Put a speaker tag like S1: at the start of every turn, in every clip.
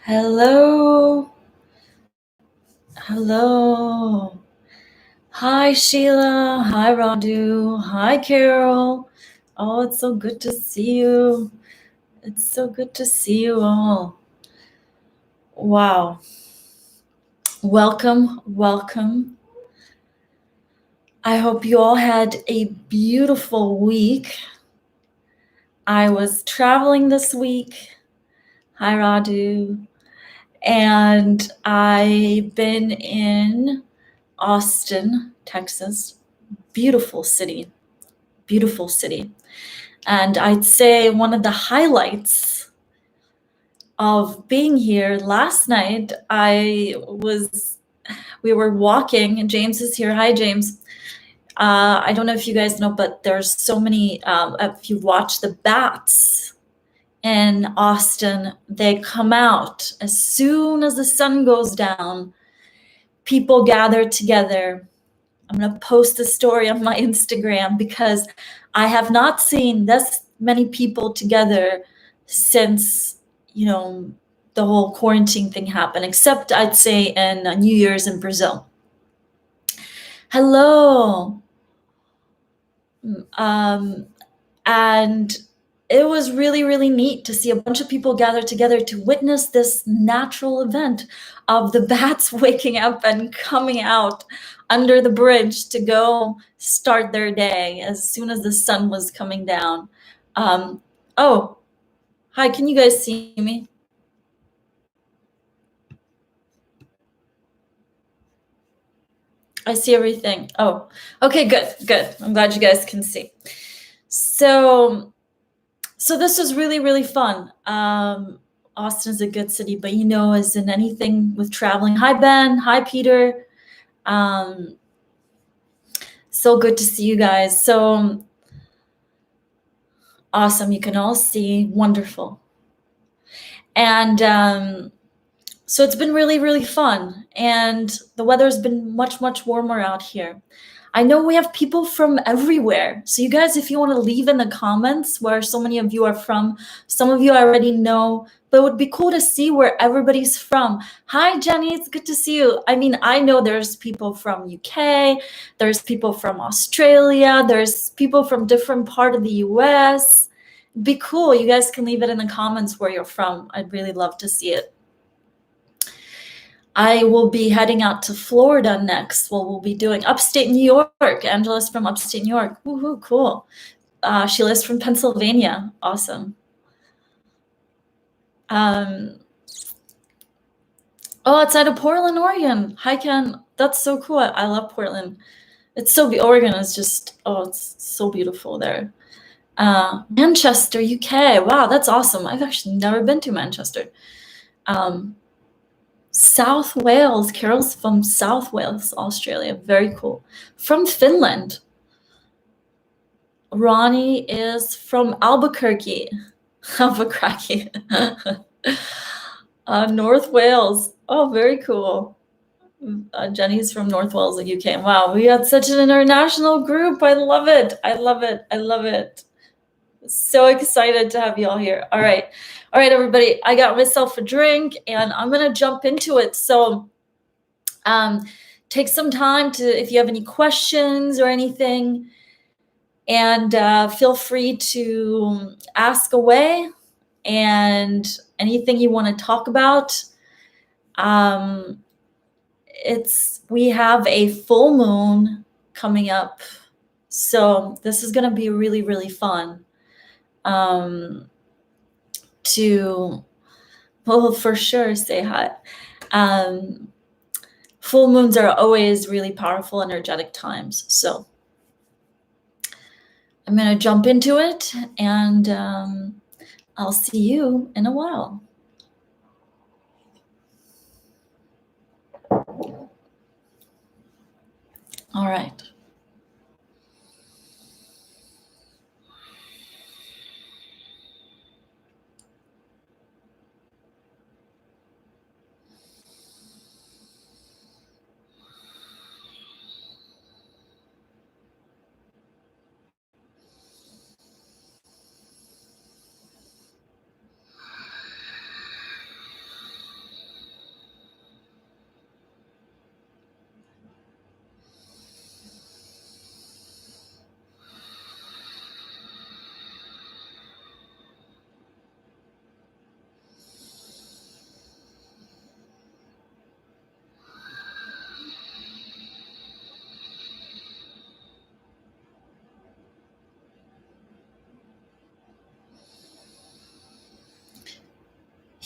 S1: Hello. Hello. Hi, Sheila. Hi, Radu. Hi, Carol. Oh, it's so good to see you. It's so good to see you all. Wow. Welcome. Welcome. I hope you all had a beautiful week. I was traveling this week. Hi, Radu. And I've been in Austin, Texas. Beautiful city. Beautiful city. And I'd say one of the highlights of being here last night, we were walking, and James is here. Hi, James. I don't know if you guys know, but there's so many, if you watch the bats in Austin, they come out as soon as the sun goes down. People gather together. I'm going to post the story on my Instagram because I have not seen this many people together since, the whole quarantine thing happened, except I'd say in New Year's in Brazil. Hello. And it was really, really neat to see a bunch of people gather together to witness this natural event of the bats waking up and coming out under the bridge to go start their day as soon as the sun was coming down. Oh, hi, can you guys see me? I see everything. Oh, okay, good, good. I'm glad you guys can see. So this is really, really fun. Austin's a good city, but as in anything with traveling. Hi, Ben. Hi, Peter. So good to see you guys. So awesome. You can all see. Wonderful. And so it's been really, really fun. And the weather's been much, much warmer out here. I know we have people from everywhere. So you guys, if you want to leave in the comments where so many of you are from, some of you I already know, but it would be cool to see where everybody's from. Hi, Jenny, it's good to see you. I mean, I know there's people from UK, there's people from Australia, there's people from different part of the US. It'd be cool. You guys can leave it in the comments where you're from. I'd really love to see it. I will be heading out to Florida next. Well, we'll be doing upstate New York. Angela's from upstate New York. Woohoo, cool. Sheila's from Pennsylvania. Awesome. Outside of Portland, Oregon. Hi, Ken. That's so cool. I love Portland. Oregon is just, it's so beautiful there. Manchester, UK. Wow, that's awesome. I've actually never been to Manchester. South Wales. Carol's from South Wales, Australia. Very cool. From Finland. Ronnie is from Albuquerque. Albuquerque. North Wales. Oh, very cool. Jenny's from North Wales, the UK. Wow, we got such an international group. I love it. I love it. I love it. So excited to have you all here. All right, everybody. I got myself a drink and I'm gonna jump into it. So take some time if you have any questions or anything, and feel free to ask away, and anything you want to talk about. We have a full moon coming up, so this is going to be really, really fun. For sure say hi. Full moons are always really powerful, energetic times. So I'm going to jump into it, and I'll see you in a while. All right.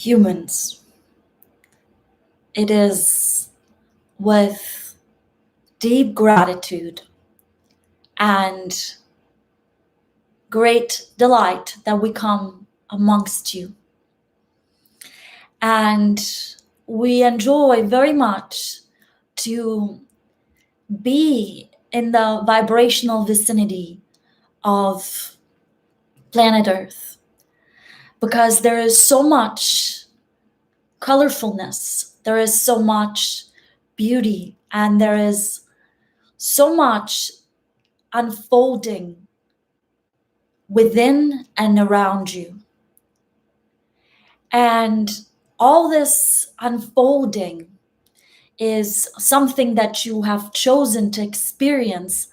S1: humans, it is with deep gratitude and great delight that we come amongst you. And we enjoy very much to be in the vibrational vicinity of planet Earth, because there is so much colorfulness, there is so much beauty, and there is so much unfolding within and around you. And all this unfolding is something that you have chosen to experience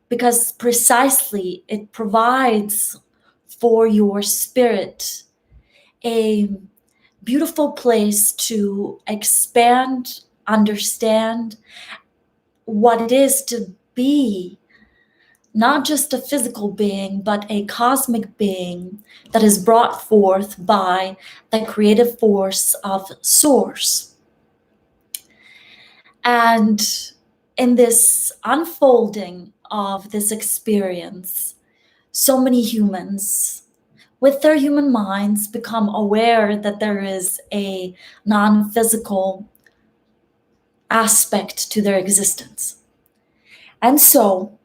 S1: because precisely it provides for your spirit a beautiful place to expand, understand what it is to be not just a physical being, but a cosmic being that is brought forth by the creative force of Source. And in this unfolding of this experience, so many humans, with their human minds, become aware that there is a non-physical aspect to their existence. And so,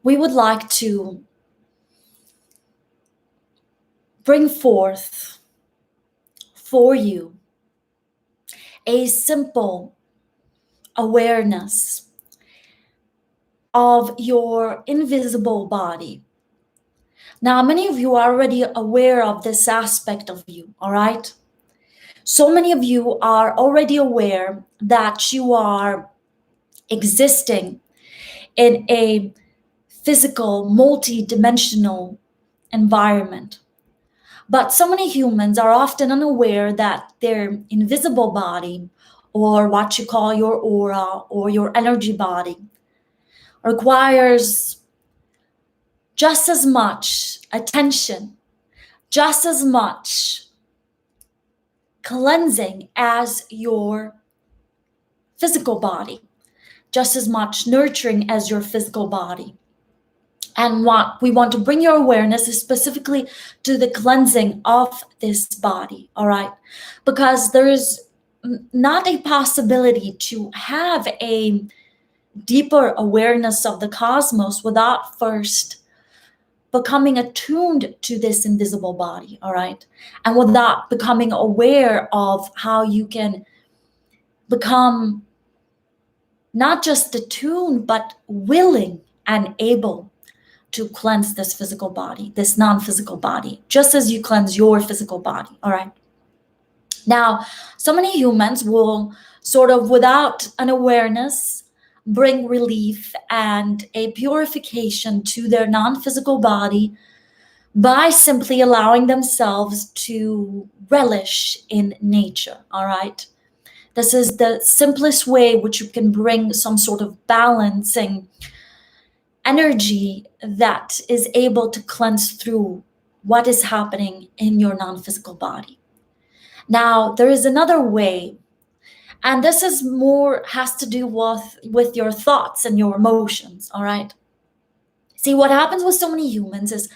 S1: we would like to bring forth for you a simple awareness of your invisible body. Now, many of you are already aware of this aspect of you, all right? So many of you are already aware that you are existing in a physical, multi-dimensional environment. But so many humans are often unaware that their invisible body, or what you call your aura or your energy body, requires just as much attention, just as much cleansing as your physical body, just as much nurturing as your physical body. And what we want to bring your awareness is specifically to the cleansing of this body, all right? Because there is not a possibility to have a deeper awareness of the cosmos without first becoming attuned to this invisible body, all right? And without becoming aware of how you can become not just attuned, but willing and able to cleanse this physical body, this non-physical body, just as you cleanse your physical body, all right? Now, so many humans will sort of, without an awareness, bring relief and a purification to their non-physical body by simply allowing themselves to relish in nature, all right? This is the simplest way which you can bring some sort of balancing energy that is able to cleanse through what is happening in your non-physical body. Now, there is another way, and this is more, has to do with your thoughts and your emotions, all right? See, what happens with so many humans is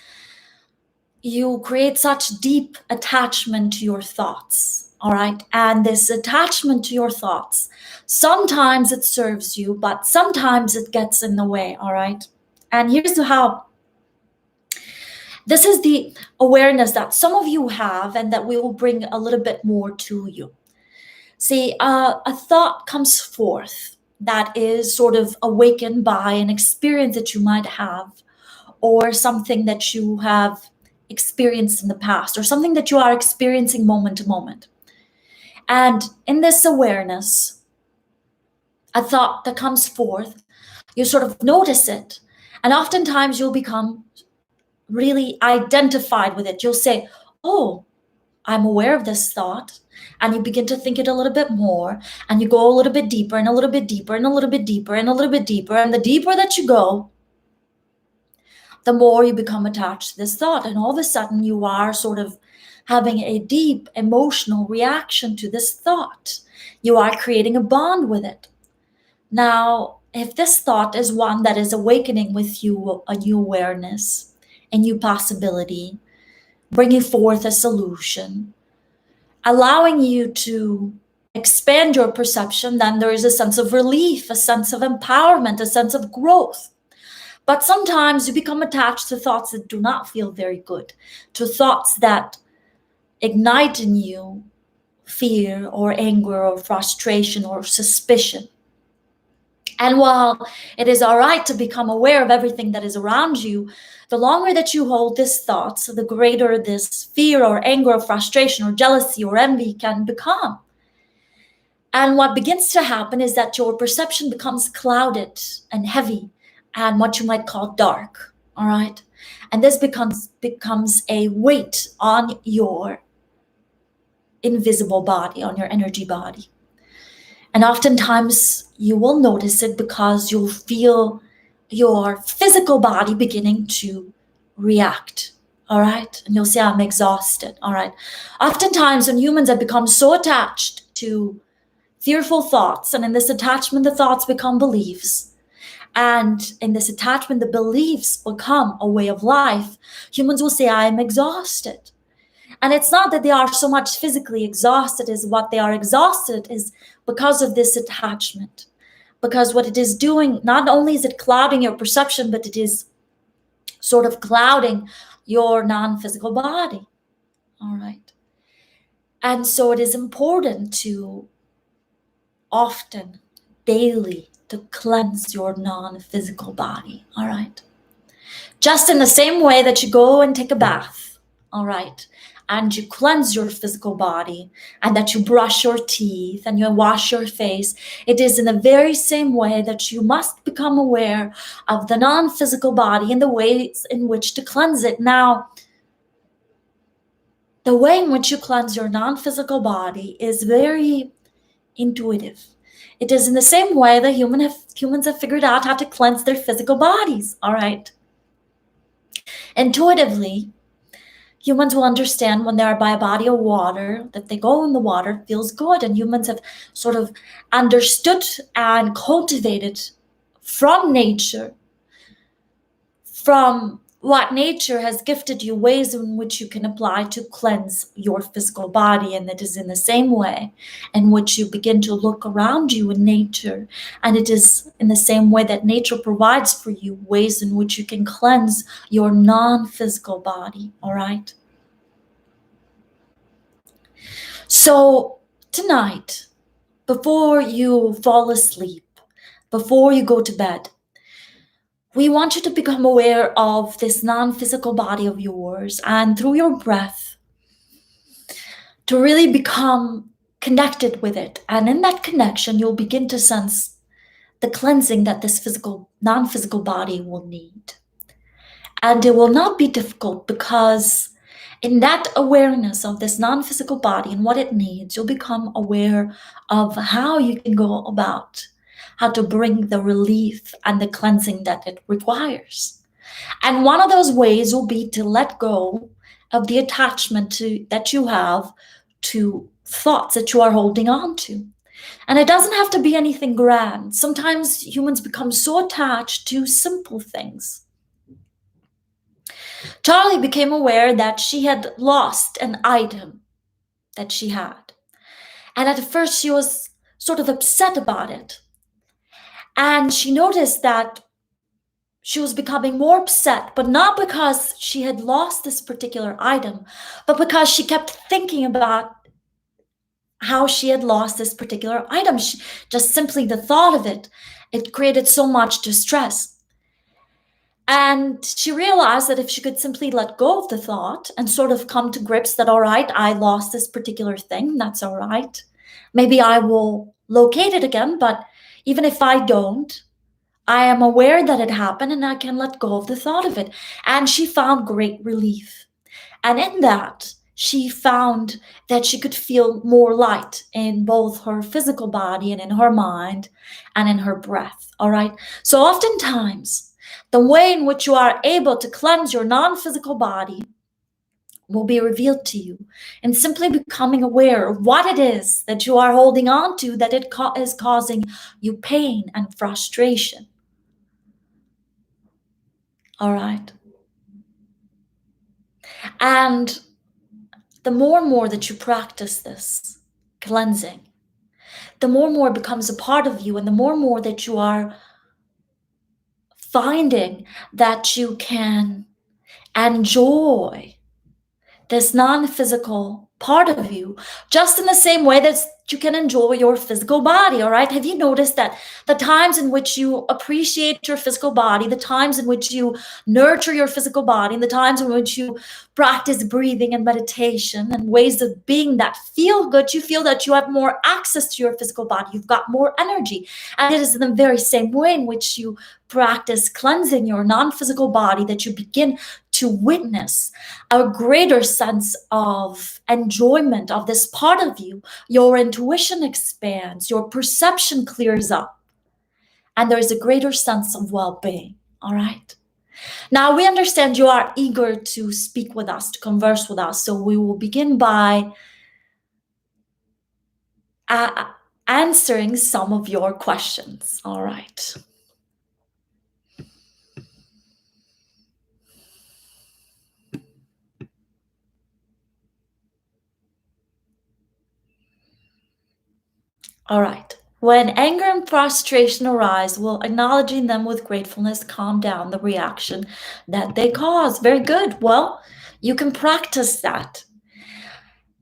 S1: you create such deep attachment to your thoughts, all right? And this attachment to your thoughts, sometimes it serves you, but sometimes it gets in the way, all right? And here's how. This is the awareness that some of you have and that we will bring a little bit more to you. See, a thought comes forth that is sort of awakened by an experience that you might have, or something that you have experienced in the past, or something that you are experiencing moment to moment. And in this awareness, a thought that comes forth, you sort of notice it. And oftentimes you'll become really identified with it. You'll say, oh, I'm aware of this thought. And you begin to think it a little bit more. And you go a little bit deeper and a little bit deeper and a little bit deeper and a little bit deeper. And the deeper that you go, the more you become attached to this thought. And all of a sudden you are sort of having a deep emotional reaction to this thought. You are creating a bond with it. Now, if this thought is one that is awakening with you a new awareness, a new possibility, bringing forth a solution, allowing you to expand your perception, then there is a sense of relief, a sense of empowerment, a sense of growth. But sometimes you become attached to thoughts that do not feel very good, to thoughts that ignite in you fear or anger or frustration or suspicion. And while it is all right to become aware of everything that is around you, the longer that you hold this thought, so the greater this fear or anger or frustration or jealousy or envy can become. And what begins to happen is that your perception becomes clouded and heavy and what you might call dark, all right? And this becomes a weight on your invisible body, on your energy body. And oftentimes you will notice it because you'll feel your physical body beginning to react, all right? And you'll say, I'm exhausted, all right? Oftentimes when humans have become so attached to fearful thoughts, and in this attachment, the thoughts become beliefs, and in this attachment, the beliefs become a way of life, humans will say, I am exhausted. And it's not that they are so much physically exhausted, as what they are exhausted is because of this attachment. Because what it is doing, not only is it clouding your perception, but it is sort of clouding your non-physical body. All right. And so it is important to often, daily, to cleanse your non-physical body. All right. Just in the same way that you go and take a bath. All right. And you cleanse your physical body, and that you brush your teeth and you wash your face, it is in the very same way that you must become aware of the non-physical body and the ways in which to cleanse it. Now, the way in which you cleanse your non-physical body is very intuitive. It is in the same way that humans have figured out how to cleanse their physical bodies, all right? Intuitively, humans will understand when they are by a body of water, that they go in the water, it feels good. And humans have sort of understood and cultivated from nature, from what nature has gifted you, ways in which you can apply to cleanse your physical body. And it is in the same way in which you begin to look around you in nature. And it is in the same way that nature provides for you ways in which you can cleanse your non-physical body, all right? So tonight, before you fall asleep, before you go to bed, we want you to become aware of this non-physical body of yours, and through your breath, to really become connected with it. And in that connection, you'll begin to sense the cleansing that this non-physical body will need. And it will not be difficult, because in that awareness of this non-physical body and what it needs, you'll become aware of how you can go about how to bring the relief and the cleansing that it requires. And one of those ways will be to let go of the attachment that you have to thoughts that you are holding on to. And it doesn't have to be anything grand. Sometimes humans become so attached to simple things. Charlie became aware that she had lost an item that she had. And at first she was sort of upset about it. And she noticed that she was becoming more upset, but not because she had lost this particular item, but because she kept thinking about how she had lost this particular item. Just simply the thought of it created so much distress. And she realized that if she could simply let go of the thought and sort of come to grips that, all right, I lost this particular thing, that's all right. Maybe I will locate it again, but even if I don't, I am aware that it happened and I can let go of the thought of it. And she found great relief. And in that, she found that she could feel more light in both her physical body and in her mind and in her breath, all right? So oftentimes, The way in which you are able to cleanse your non-physical body will be revealed to you, and simply becoming aware of what it is that you are holding on to, that it is causing you pain and frustration. All right. And the more and more that you practice this cleansing, the more and more it becomes a part of you, and the more and more that you are finding that you can enjoy this non-physical part of you, just in the same way that you can enjoy your physical body. All right. Have you noticed that the times in which you appreciate your physical body, the times in which you nurture your physical body, and the times in which you practice breathing and meditation and ways of being that feel good, you feel that you have more access to your physical body, you've got more energy. And it is in the very same way in which you practice cleansing your non-physical body that you begin to witness a greater sense of enjoyment of this part of you. Your intuition expands, your perception clears up, and there's a greater sense of well-being. All right. Now we understand you are eager to speak with us, to converse with us. So we will begin by answering some of your questions. All right. All right. When anger and frustration arise, will acknowledging them with gratefulness calm down the reaction that they cause? Very good. Well, you can practice that.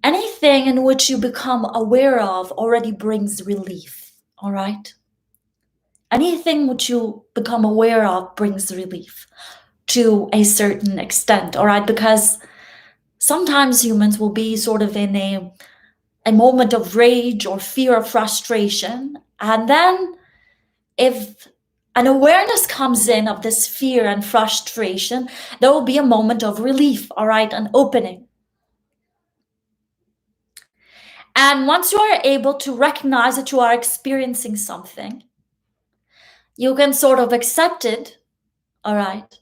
S1: Anything in which you become aware of already brings relief. All right. Anything which you become aware of brings relief to a certain extent. All right. Because sometimes humans will be sort of in a moment of rage or fear or frustration. And then if an awareness comes in of this fear and frustration, there will be a moment of relief, all right, an opening. And once you are able to recognize that you are experiencing something, you can sort of accept it, all right,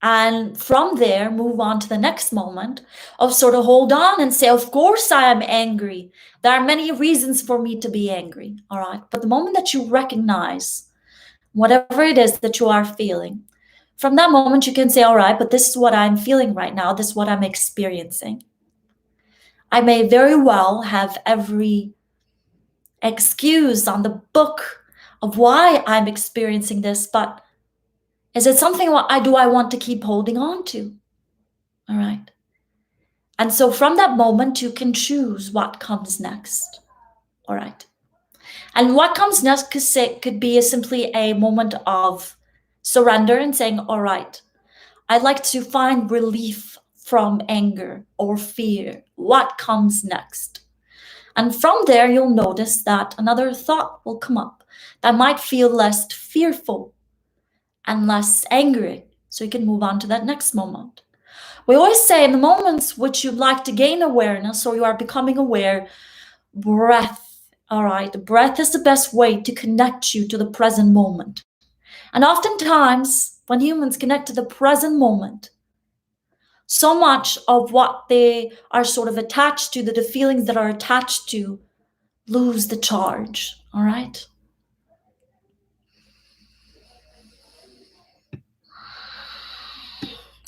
S1: and from there move on to the next moment of sort of hold on and say, of course I am angry. There are many reasons for me to be angry, all right? But the moment that you recognize whatever it is that you are feeling, from that moment you can say, all right, but this is what I'm feeling right now. This is what I'm experiencing. I may very well have every excuse on the book of why I'm experiencing this, but is it something I want to keep holding on to? All right. And so from that moment, you can choose what comes next. All right. And what comes next could be simply a moment of surrender and saying, all right, I'd like to find relief from anger or fear. What comes next? And from there, you'll notice that another thought will come up that might feel less fearful and less angry. So you can move on to that next moment. We always say in the moments which you'd like to gain awareness or you are becoming aware, breath. All right, breath is the best way to connect you to the present moment. And oftentimes, when humans connect to the present moment, so much of what they are sort of attached to, the feelings that are attached to, lose the charge. All right.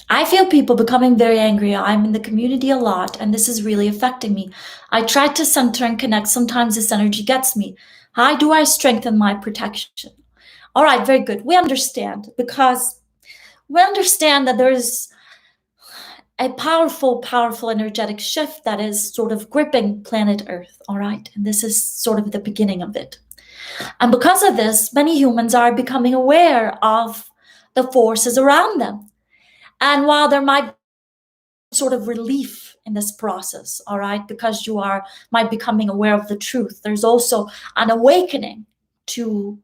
S1: I feel people becoming very angry. I'm in the community a lot, and this is really affecting me. I try to center and connect. Sometimes this energy gets me. How do I strengthen my protection? All right, very good. We understand, because we understand that there is a powerful, powerful energetic shift that is sort of gripping planet Earth. All right. And this is sort of the beginning of it. And because of this, many humans are becoming aware of the forces around them. And while there might be sort of relief in this process, all right, because you might becoming aware of the truth, there's also an awakening to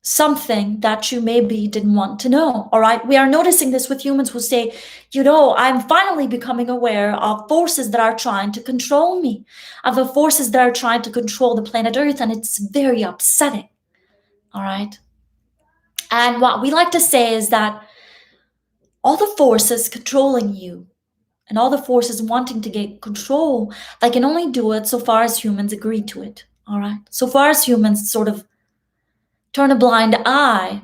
S1: something that you maybe didn't want to know. All right. We are noticing this with humans who say, I'm finally becoming aware of forces that are trying to control me, of the forces that are trying to control the planet Earth. And it's very upsetting. All right. And what we like to say is that all the forces controlling you and all the forces wanting to get control, they can only do it so far as humans agree to it. All right. So far as humans sort of turn a blind eye,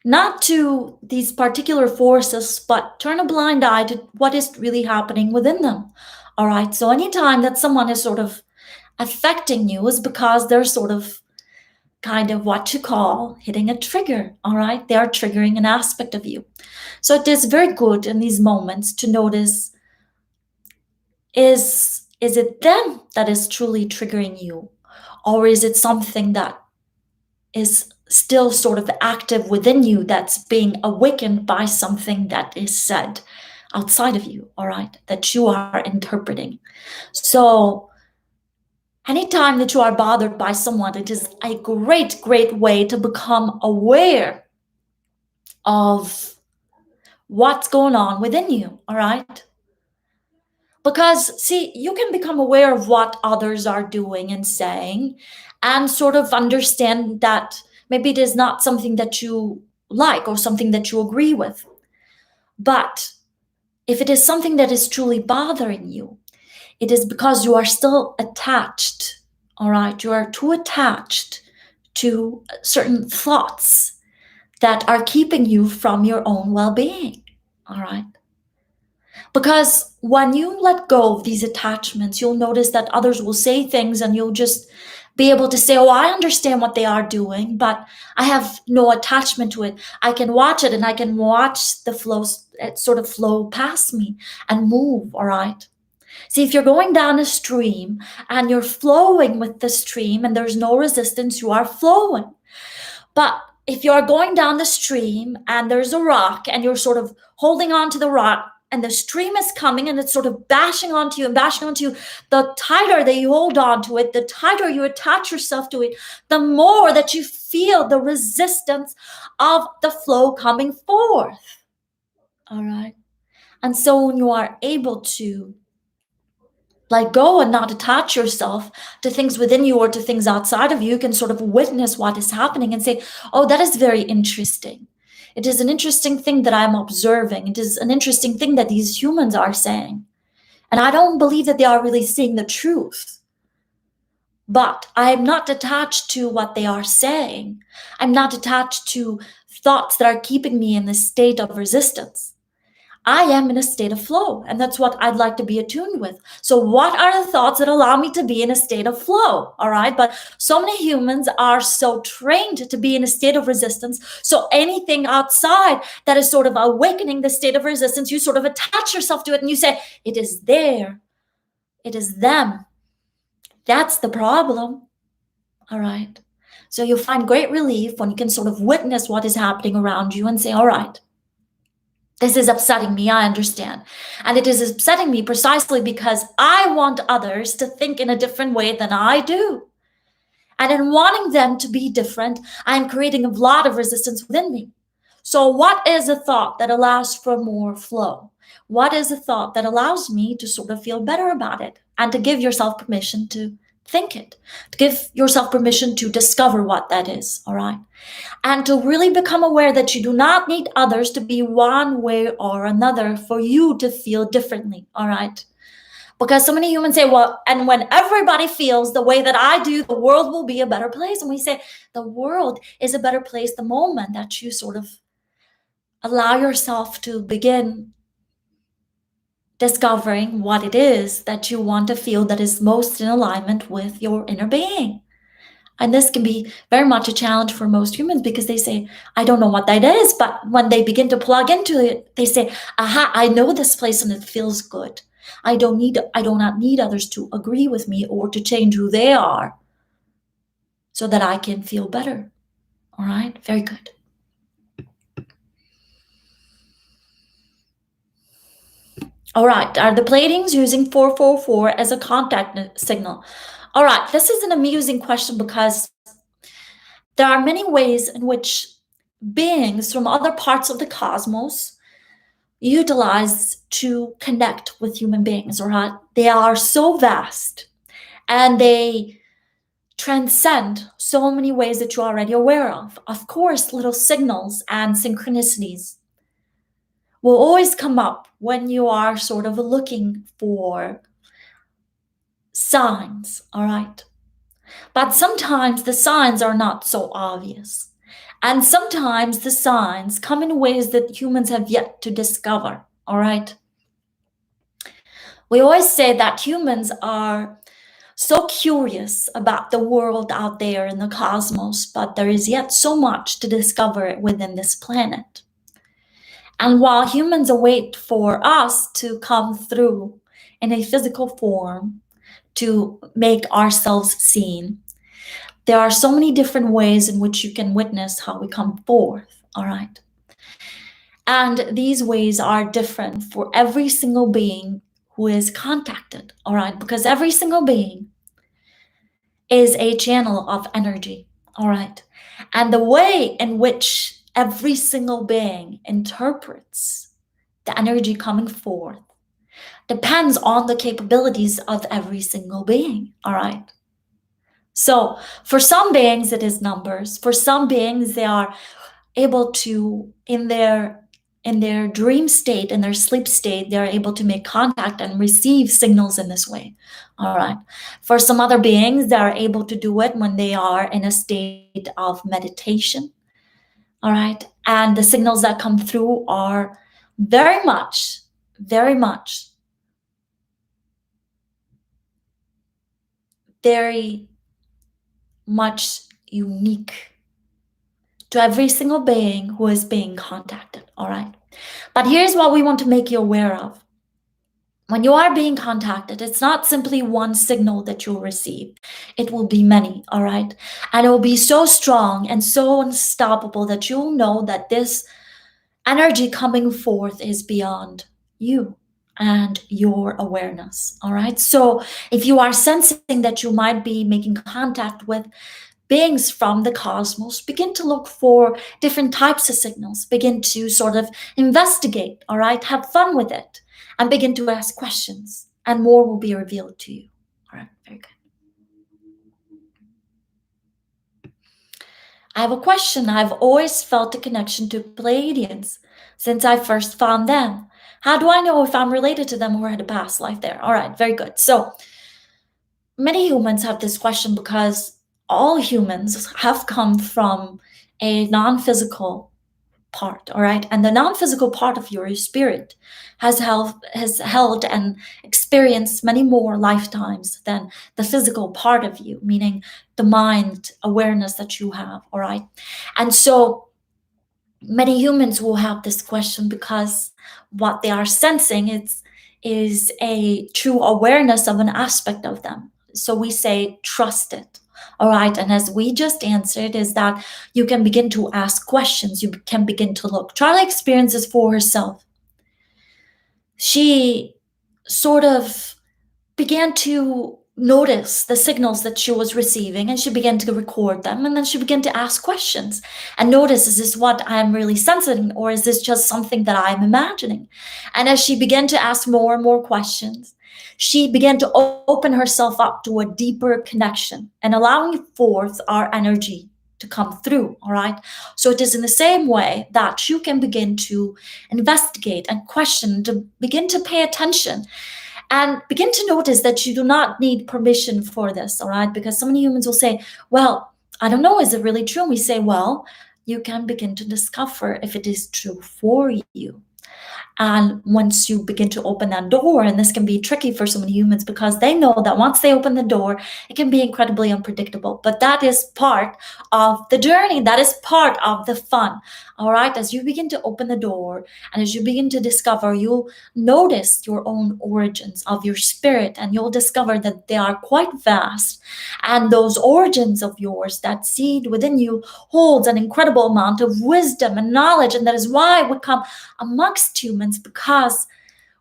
S1: not to these particular forces, but turn a blind eye to what is really happening within them. All right. So anytime that someone is sort of affecting you is because they're sort of kind of what you call hitting a trigger. All right. They are triggering an aspect of you. So it is very good in these moments to notice, is it them that is truly triggering you? Or is it something that is still sort of active within you that's being awakened by something that is said outside of you, all right, that you are interpreting? So anytime that you are bothered by someone, it is a great, great way to become aware of what's going on within you, all right? Because, see, you can become aware of what others are doing and saying and sort of understand that maybe it is not something that you like or something that you agree with. But if it is something that is truly bothering you, it is because you are still attached, all right? You are too attached to certain thoughts that are keeping you from your own well-being, all right? Because when you let go of these attachments, you'll notice that others will say things and you'll just be able to say, oh, I understand what they are doing, but I have no attachment to it. I can watch it and I can watch the flow, it sort of flow past me and move, all right? See, if you're going down a stream and you're flowing with the stream and there's no resistance, you are flowing. But if you're going down the stream and there's a rock and you're sort of holding on to the rock and the stream is coming and it's sort of bashing onto you and bashing onto you, the tighter that you hold on to it, the tighter you attach yourself to it, the more that you feel the resistance of the flow coming forth. All right. And so when you are able to let go and not attach yourself to things within you or to things outside of you, you can sort of witness what is happening and say, oh, that is very interesting. It is an interesting thing that I'm observing. It is an interesting thing that these humans are saying. And I don't believe that they are really seeing the truth. But I am not attached to what they are saying. I'm not attached to thoughts that are keeping me in this state of resistance. I am in a state of flow, and that's what I'd like to be attuned with. So what are the thoughts that allow me to be in a state of flow? All right. But so many humans are so trained to be in a state of resistance. So anything outside that is sort of awakening the state of resistance, you sort of attach yourself to it and you say, it is there. It is them. That's the problem. All right. So you'll find great relief when you can sort of witness what is happening around you and say, all right, this is upsetting me, I understand. And it is upsetting me precisely because I want others to think in a different way than I do. And in wanting them to be different, I'm creating a lot of resistance within me. So what is a thought that allows for more flow? What is a thought that allows me to sort of feel better about it and to give yourself permission to think it, to give yourself permission to discover what that is, all right? And to really become aware that you do not need others to be one way or another for you to feel differently, all right? Because so many humans say, well, and when everybody feels the way that I do, the world will be a better place. And we say the world is a better place the moment that you sort of allow yourself to begin discovering what it is that you want to feel that is most in alignment with your inner being. And this can be very much a challenge for most humans because they say, I don't know what that is. But when they begin to plug into it, they say, aha, I know this place and it feels good. I do not need others to agree with me or to change who they are so that I can feel better. All right, very good. All right, are the Pleiadians using 444 as a contact signal? All right, this is an amusing question because there are many ways in which beings from other parts of the cosmos utilize to connect with human beings, all right? They are so vast and they transcend so many ways that you're already aware of. Of course, little signals and synchronicities will always come up when you are sort of looking for signs, all right? But sometimes the signs are not so obvious. And sometimes the signs come in ways that humans have yet to discover, all right? We always say that humans are so curious about the world out there in the cosmos, but there is yet so much to discover within this planet. And while humans await for us to come through in a physical form to make ourselves seen, there are so many different ways in which you can witness how we come forth, all right? And these ways are different for every single being who is contacted, all right? Because every single being is a channel of energy, all right? And the way in which every single being interprets the energy coming forth depends on the capabilities of every single being, all right? So for some beings, it is numbers. For some beings, they are able to, in their dream state, in their sleep state, they're able to make contact and receive signals in this way, all right? For some other beings, they are able to do it when they are in a state of meditation, all right? And the signals that come through are very much, very much, very much unique to every single being who is being contacted, all right? But here's what we want to make you aware of. When you are being contacted, it's not simply one signal that you'll receive. It will be many, all right? And it will be so strong and so unstoppable that you'll know that this energy coming forth is beyond you and your awareness, all right? So if you are sensing that you might be making contact with beings from the cosmos, begin to look for different types of signals, begin to sort of investigate, all right? Have fun with it, and begin to ask questions, and more will be revealed to you. All right, very good. I have a question. I've always felt a connection to Pleiadians since I first found them. How do I know if I'm related to them or had a past life there? All right, very good. So many humans have this question because all humans have come from a non-physical part, all right? And the non-physical part of your spirit has held and experienced many more lifetimes than the physical part of you, meaning the mind awareness that you have, all right? And so many humans will have this question because what they are sensing is a true awareness of an aspect of them. So we say, trust it. All right. And as we just answered, is that you can begin to ask questions. You can begin to look. Charlie experiences for herself. She sort of began to notice the signals that she was receiving, and she began to record them, and then she began to ask questions and notice, is this what I'm really sensing, or is this just something that I'm imagining? And as she began to ask more and more questions, she began to open herself up to a deeper connection and allowing forth our energy to come through, all right? So it is in the same way that you can begin to investigate and question, to begin to pay attention and begin to notice that you do not need permission for this, all right? Because so many humans will say, well, I don't know, is it really true? And we say, well, you can begin to discover if it is true for you. And once you begin to open that door, and this can be tricky for so many humans because they know that once they open the door, it can be incredibly unpredictable. But that is part of the journey. That is part of the fun. All right. As you begin to open the door and as you begin to discover, you'll notice your own origins of your spirit, and you'll discover that they are quite vast. And those origins of yours, that seed within you, holds an incredible amount of wisdom and knowledge. And that is why we come amongst humans, because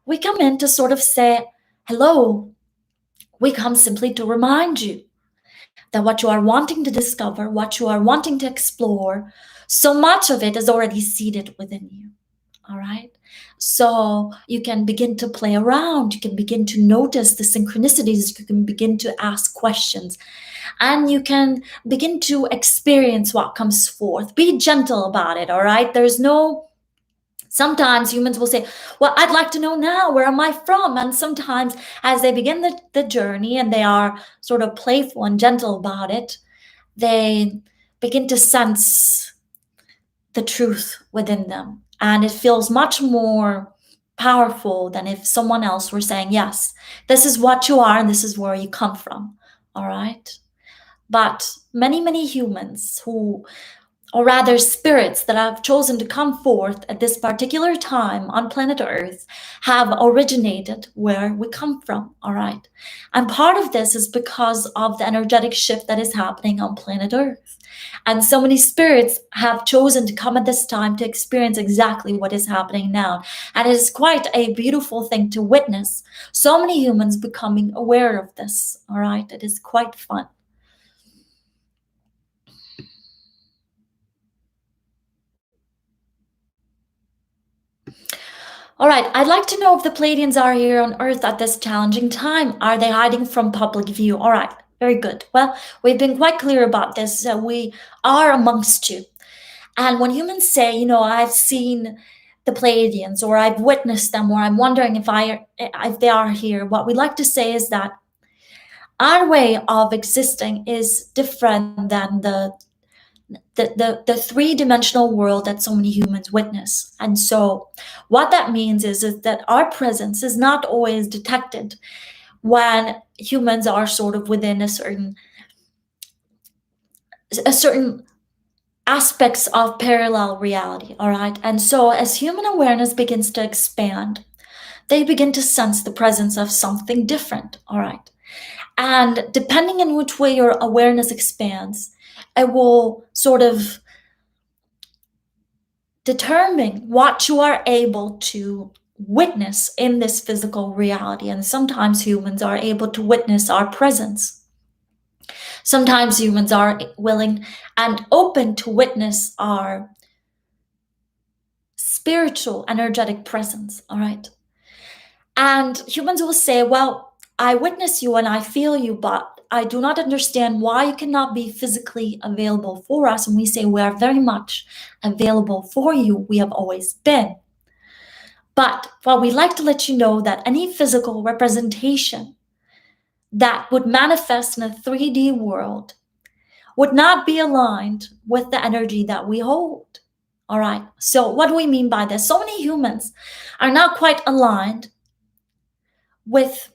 S1: we come in to sort of say, hello. We come simply to remind you that what you are wanting to discover, what you are wanting to explore, so much of it is already seated within you. All right. So you can begin to play around. You can begin to notice the synchronicities. You can begin to ask questions. and you can begin to experience what comes forth. Be gentle about it, all right? There's no, sometimes humans will say, well, I'd like to know now, where am I from? And sometimes as they begin the journey and they are sort of playful and gentle about it, they begin to sense the truth within them. And it feels much more powerful than if someone else were saying, yes, this is what you are and this is where you come from. All right. But many, many humans who, or rather spirits that have chosen to come forth at this particular time on planet Earth, have originated where we come from, all right? And part of this is because of the energetic shift that is happening on planet Earth. And so many spirits have chosen to come at this time to experience exactly what is happening now. And it is quite a beautiful thing to witness. So many humans becoming aware of this, all right? It is quite fun. All right, I'd like to know if the Pleiadians are here on Earth at this challenging time. Are they hiding from public view? All right, very good. Well, we've been quite clear about this. We are amongst you. And when humans say, I've seen the Pleiadians, or I've witnessed them, or I'm wondering if they are here, what we like to say is that our way of existing is different than the three-dimensional world that so many humans witness. And so what that means is that our presence is not always detected when humans are sort of within a certain aspects of parallel reality, all right? And so as human awareness begins to expand, they begin to sense the presence of something different, all right? And depending on which way your awareness expands, it will sort of determine what you are able to witness in this physical reality. And sometimes humans are able to witness our presence. Sometimes humans are willing and open to witness our spiritual, energetic presence, all right? And humans will say, well, I witness you and I feel you, but I do not understand why you cannot be physically available for us. And we say, we are very much available for you. We have always been. But well, we'd like to let you know that any physical representation that would manifest in a 3D world would not be aligned with the energy that we hold. All right. So what do we mean by this? So many humans are not quite aligned with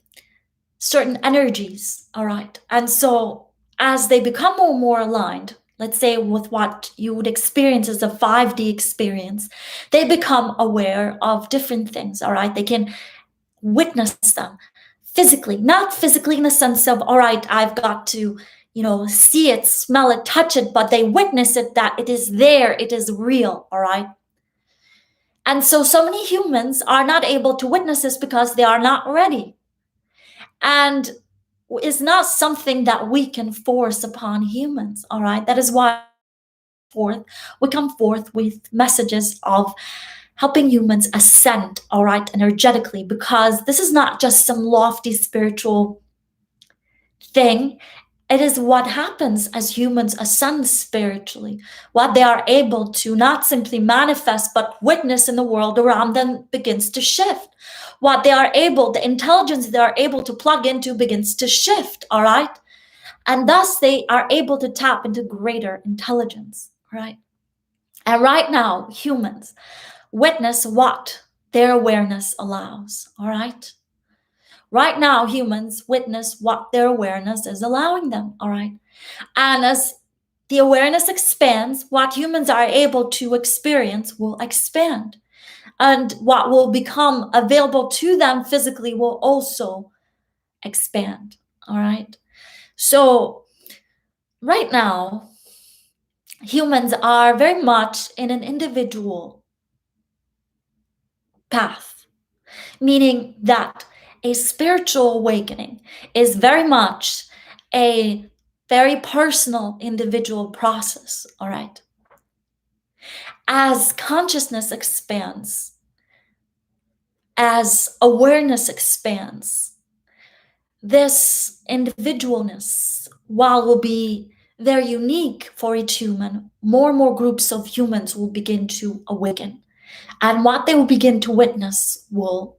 S1: certain energies. All right. And so as they become more aligned, let's say with what you would experience as a 5D experience, they become aware of different things. All right. They can witness them physically, not physically in the sense of, all right, I've got to, see it, smell it, touch it, but they witness it, that it is there, it is real, all right? And so many humans are not able to witness this because they are not ready. And it's not something that we can force upon humans, all right? That is why we come forth with messages of helping humans ascend, all right, energetically, because this is not just some lofty spiritual thing. It is what happens as humans ascend spiritually. What they are able to not simply manifest, but witness in the world around them begins to shift. What they are able, the intelligence they are able to plug into begins to shift, all right? And thus they are able to tap into greater intelligence, right? And right now, humans witness what their awareness allows, all right? Right now, humans witness what their awareness is allowing them, all right? And as the awareness expands, what humans are able to experience will expand. And what will become available to them physically will also expand, all right? So right now, humans are very much in an individual path, meaning that a spiritual awakening is very much a very personal individual process, all right? As consciousness expands, as awareness expands, this individualness, while will be very unique for each human, more and more groups of humans will begin to awaken. And what they will begin to witness will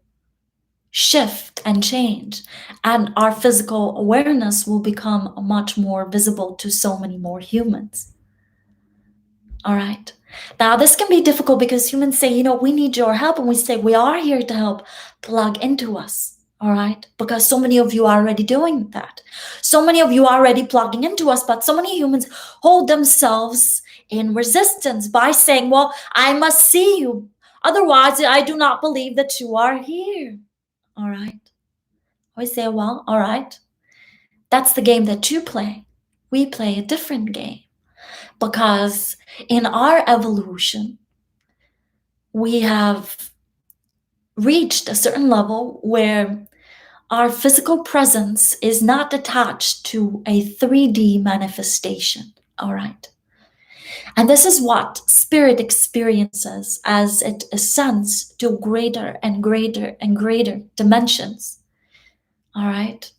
S1: shift and change. And our physical awareness will become much more visible to so many more humans. All right. Now, this can be difficult because humans say, we need your help. And we say, we are here to help. Plug into us. All right. Because so many of you are already doing that. So many of you are already plugging into us. But so many humans hold themselves in resistance by saying, well, I must see you. Otherwise, I do not believe that you are here. All right. We say, well, all right. That's the game that you play. We play a different game. Because in our evolution, we have reached a certain level where our physical presence is not attached to a 3D manifestation, all right? And this is what spirit experiences as it ascends to greater and greater and greater dimensions, all right?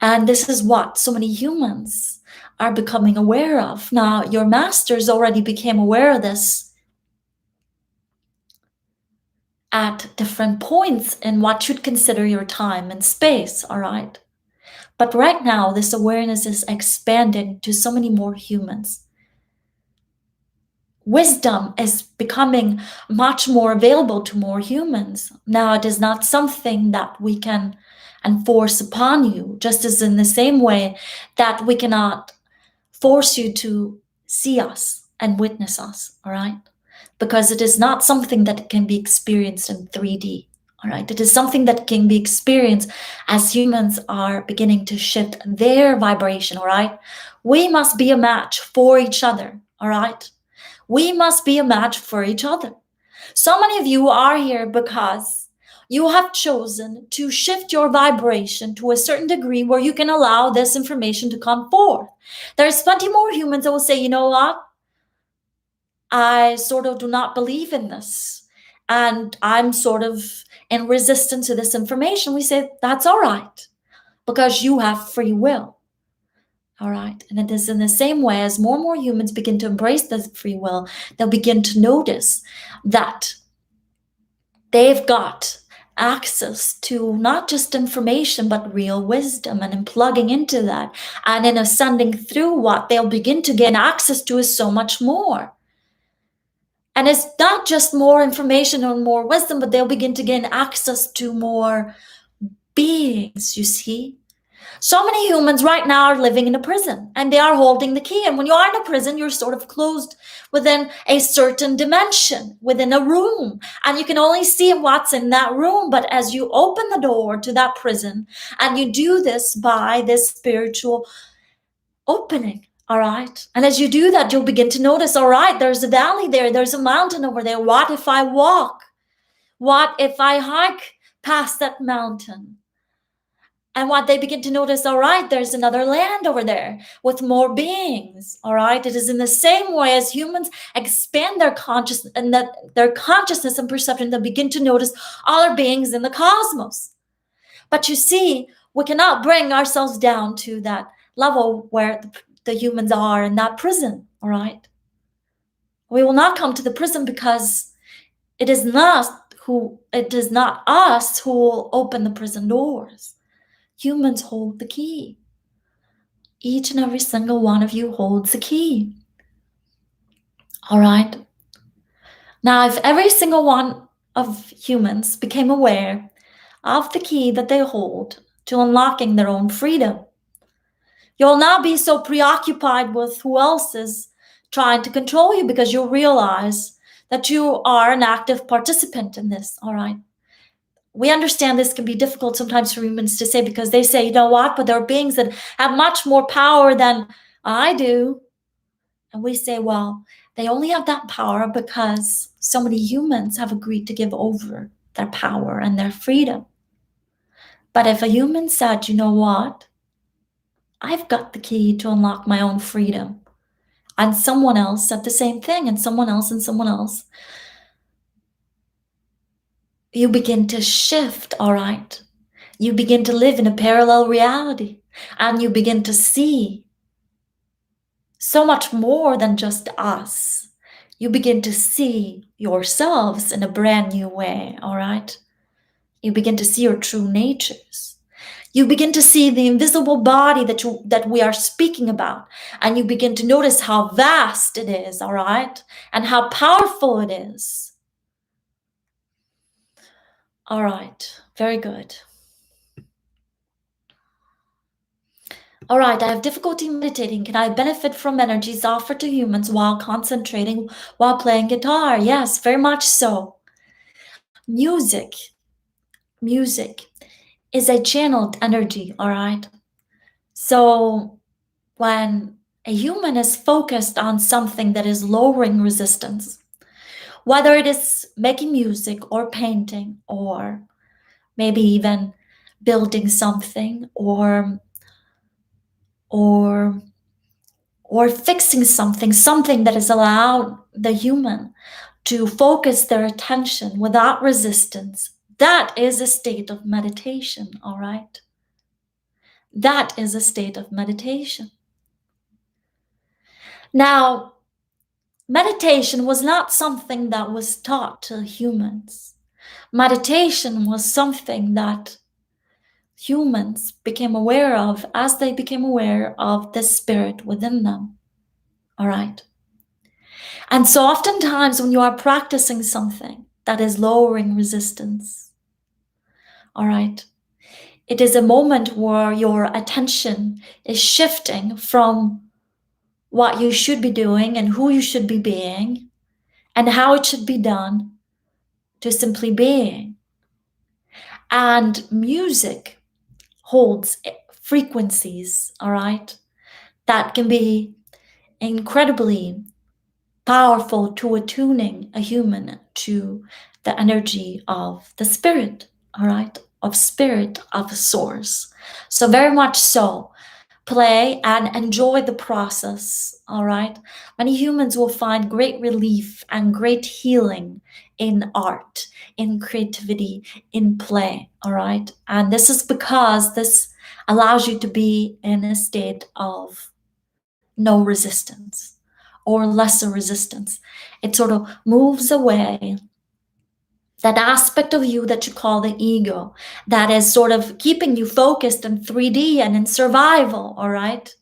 S1: And this is what so many humans are becoming aware of. Now, your masters already became aware of this at different points in what you'd consider your time and space, all right? But right now, this awareness is expanding to so many more humans. Wisdom is becoming much more available to more humans. Now, it is not something that we can enforce upon you, just as in the same way that we cannot force you to see us and witness us, all right? Because it is not something that can be experienced in 3D, all right? It is something that can be experienced as humans are beginning to shift their vibration, all right? We must be a match for each other, all right? We must be a match for each other. So many of you are here because you have chosen to shift your vibration to a certain degree where you can allow this information to come forth. There's plenty more humans that will say, you know what? I sort of do not believe in this. And I'm sort of in resistance to this information. We say, that's all right, because you have free will. All right. And it is in the same way as more and more humans begin to embrace this free will, they'll begin to notice that they've got access to not just information, but real wisdom. And in plugging into that and in ascending through, what they'll begin to gain access to is so much more. And it's not just more information or more wisdom, but they'll begin to gain access to more beings, you see. So many humans right now are living in a prison and they are holding the key. And when you are in a prison, you're sort of closed within a certain dimension, within a room. And you can only see what's in that room. But as you open the door to that prison, and you do this by this spiritual opening, all right? And as you do that, you'll begin to notice, all right, there's a valley there. There's a mountain over there. What if I walk? What if I hike past that mountain? And what they begin to notice, all right, there's another land over there with more beings, all right? It is in the same way as humans expand their consciousness and that their consciousness and perception, they begin to notice other beings in the cosmos. But you see, we cannot bring ourselves down to that level where the humans are in that prison, all right? We will not come to the prison because it is not us who will open the prison doors. Humans hold the key. Each and every single one of you holds the key. All right? Now, if every single one of humans became aware of the key that they hold to unlocking their own freedom, you'll not be so preoccupied with who else is trying to control you, because you'll realize that you are an active participant in this, all right? We understand this can be difficult sometimes for humans to say, because they say, you know what, but there are beings that have much more power than I do. And we say, well, they only have that power because so many humans have agreed to give over their power and their freedom. But if a human said, you know what, I've got the key to unlock my own freedom, and someone else said the same thing, and someone else, you begin to shift, all right? You begin to live in a parallel reality, and you begin to see so much more than just us. You begin to see yourselves in a brand new way, all right? You begin to see your true natures. You begin to see the invisible body that we are speaking about, and you begin to notice how vast it is, all right? And how powerful it is. All right, very good. All right, I have difficulty meditating. Can I benefit from energies offered to humans while concentrating while playing guitar? Yes, very much so. Music is a channeled energy, all right? So when a human is focused on something that is lowering resistance, whether it is making music or painting or maybe even building something or fixing something that has allowed the human to focus their attention without resistance, that is a state of meditation, all right? That is a state of meditation. Now, meditation was not something that was taught to humans. Meditation was something that humans became aware of as they became aware of the spirit within them, all right? And so oftentimes when you are practicing something that is lowering resistance, all right, it is a moment where your attention is shifting from what you should be doing and who you should be being and how it should be done to simply being. And music holds frequencies, all right, that can be incredibly powerful to attuning a human to the energy of the spirit, all right, of spirit, of source. So very much so, play and enjoy the process, all right? Many humans will find great relief and great healing in art, in creativity, in play, all right? And this is because this allows you to be in a state of no resistance or lesser resistance. It sort of moves away that aspect of you that you call the ego, that is sort of keeping you focused in 3D and in survival, all right?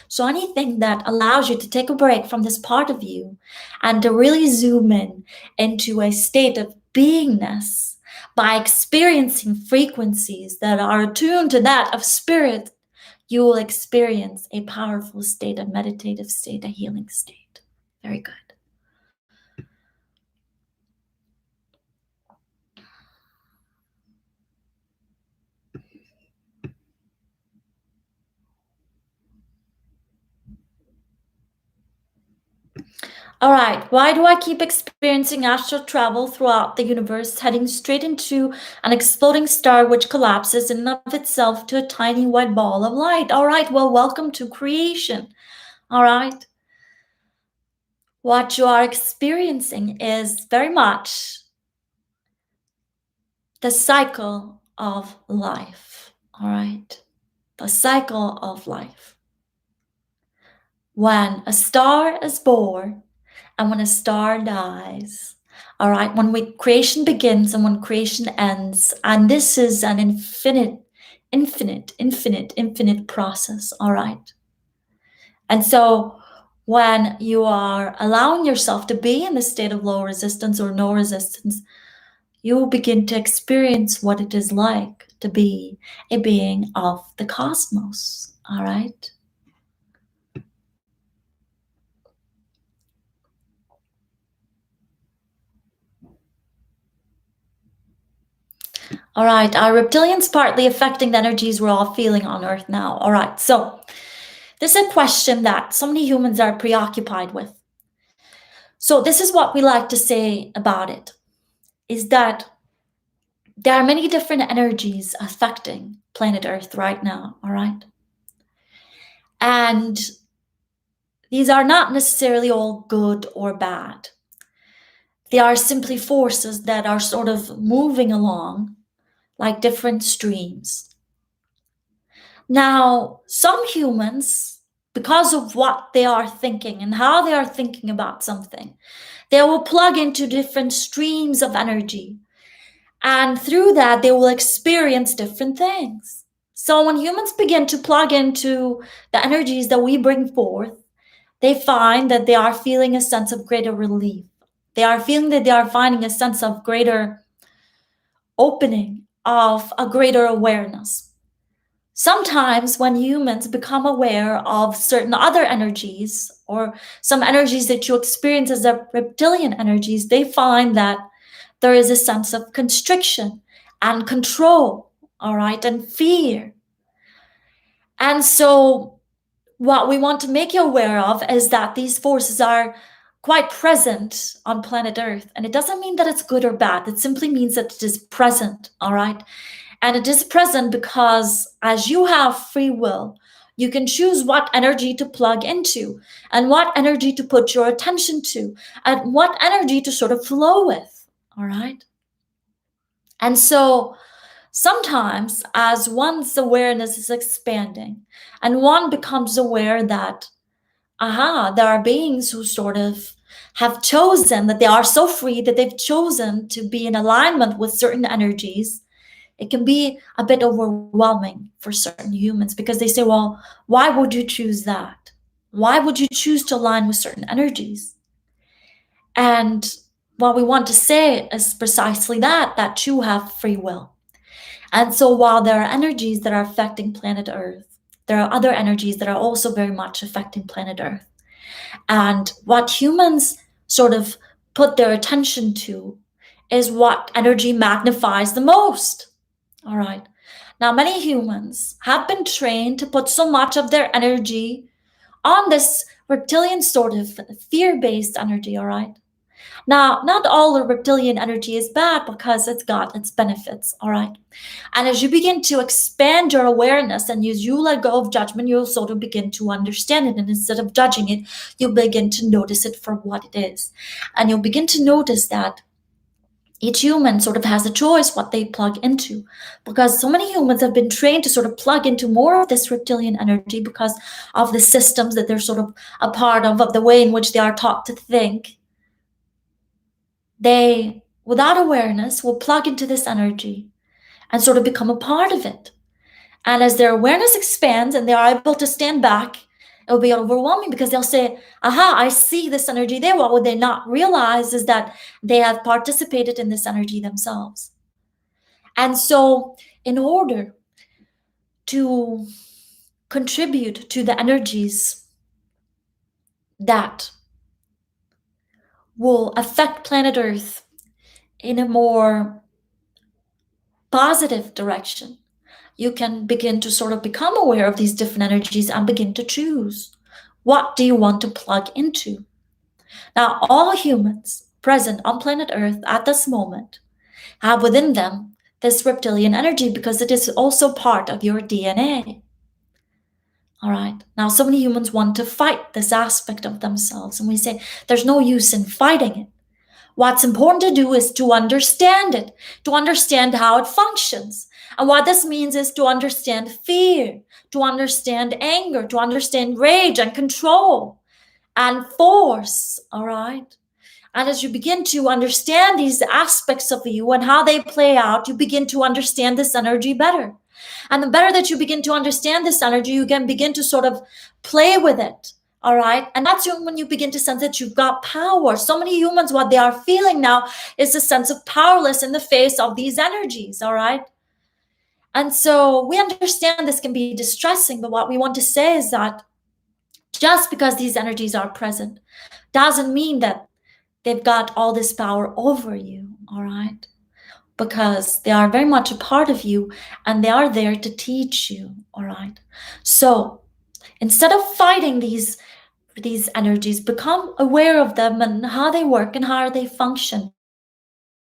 S1: So anything that allows you to take a break from this part of you and to really zoom in into a state of beingness by experiencing frequencies that are attuned to that of spirit, you will experience a powerful state, a meditative state, a healing state. Very good. All right, why do I keep experiencing astral travel throughout the universe, heading straight into an exploding star which collapses in and of itself to a tiny white ball of light? All right, well, welcome to creation. All right. What you are experiencing is very much the cycle of life. All right. The cycle of life. When a star is born, and when a star dies, all right, when creation begins and when creation ends, and this is an infinite process, all right? And so when you are allowing yourself to be in the state of low resistance or no resistance, you will begin to experience what it is like to be a being of the cosmos, all right? All right, are reptilians partly affecting the energies we're all feeling on Earth now? All right, so this is a question that so many humans are preoccupied with. So this is what we like to say about it, is that there are many different energies affecting planet Earth right now, all right? And these are not necessarily all good or bad. They are simply forces that are sort of moving along like different streams. Now, some humans, because of what they are thinking and how they are thinking about something, they will plug into different streams of energy. And through that, they will experience different things. So when humans begin to plug into the energies that we bring forth, they find that they are feeling a sense of greater relief. They are feeling that they are finding a sense of greater opening, of a greater awareness. Sometimes when humans become aware of certain other energies or some energies that you experience as a reptilian energies, they find that there is a sense of constriction and control, all right, and fear. And so what we want to make you aware of is that these forces are quite present on planet Earth. And it doesn't mean that it's good or bad. It simply means that it is present, all right? And it is present because as you have free will, you can choose what energy to plug into and what energy to put your attention to and what energy to sort of flow with, all right? And so sometimes, as one's awareness is expanding and one becomes aware that, there are beings who sort of have chosen that they are so free that they've chosen to be in alignment with certain energies, it can be a bit overwhelming for certain humans because they say, well, why would you choose that? Why would you choose to align with certain energies? And what we want to say is precisely that you have free will. And so while there are energies that are affecting planet Earth, there are other energies that are also very much affecting planet Earth. And what humans sort of put their attention to is what energy magnifies the most. All right. Now, many humans have been trained to put so much of their energy on this reptilian sort of fear-based energy, all right? Now, not all the reptilian energy is bad because it's got its benefits, all right? And as you begin to expand your awareness and as you let go of judgment, you'll sort of begin to understand it. And instead of judging it, you'll begin to notice it for what it is. And you'll begin to notice that each human sort of has a choice what they plug into, because so many humans have been trained to sort of plug into more of this reptilian energy because of the systems that they're sort of a part of the way in which they are taught to think. They, without awareness, will plug into this energy and sort of become a part of it. And as their awareness expands and they are able to stand back, it'll be overwhelming because they'll say, I see this energy there. What would they not realize is that they have participated in this energy themselves. And so in order to contribute to the energies that will affect planet Earth in a more positive direction, you can begin to sort of become aware of these different energies and begin to choose. What do you want to plug into? Now, all humans present on planet Earth at this moment have within them this reptilian energy because it is also part of your DNA. All right. Now, so many humans want to fight this aspect of themselves, and we say there's no use in fighting it. What's important to do is to understand it, to understand how it functions. And what this means is to understand fear, to understand anger, to understand rage and control and force, all right? And as you begin to understand these aspects of you and how they play out, you begin to understand this energy better. And the better that you begin to understand this energy, you can begin to sort of play with it. All right. And that's when you begin to sense that you've got power. So many humans, what they are feeling now is a sense of powerless in the face of these energies. All right. And so we understand this can be distressing, but what we want to say is that just because these energies are present doesn't mean that they've got all this power over you. All right. Because they are very much a part of you and they are there to teach you. All right. So instead of fighting these energies, become aware of them and how they work and how they function.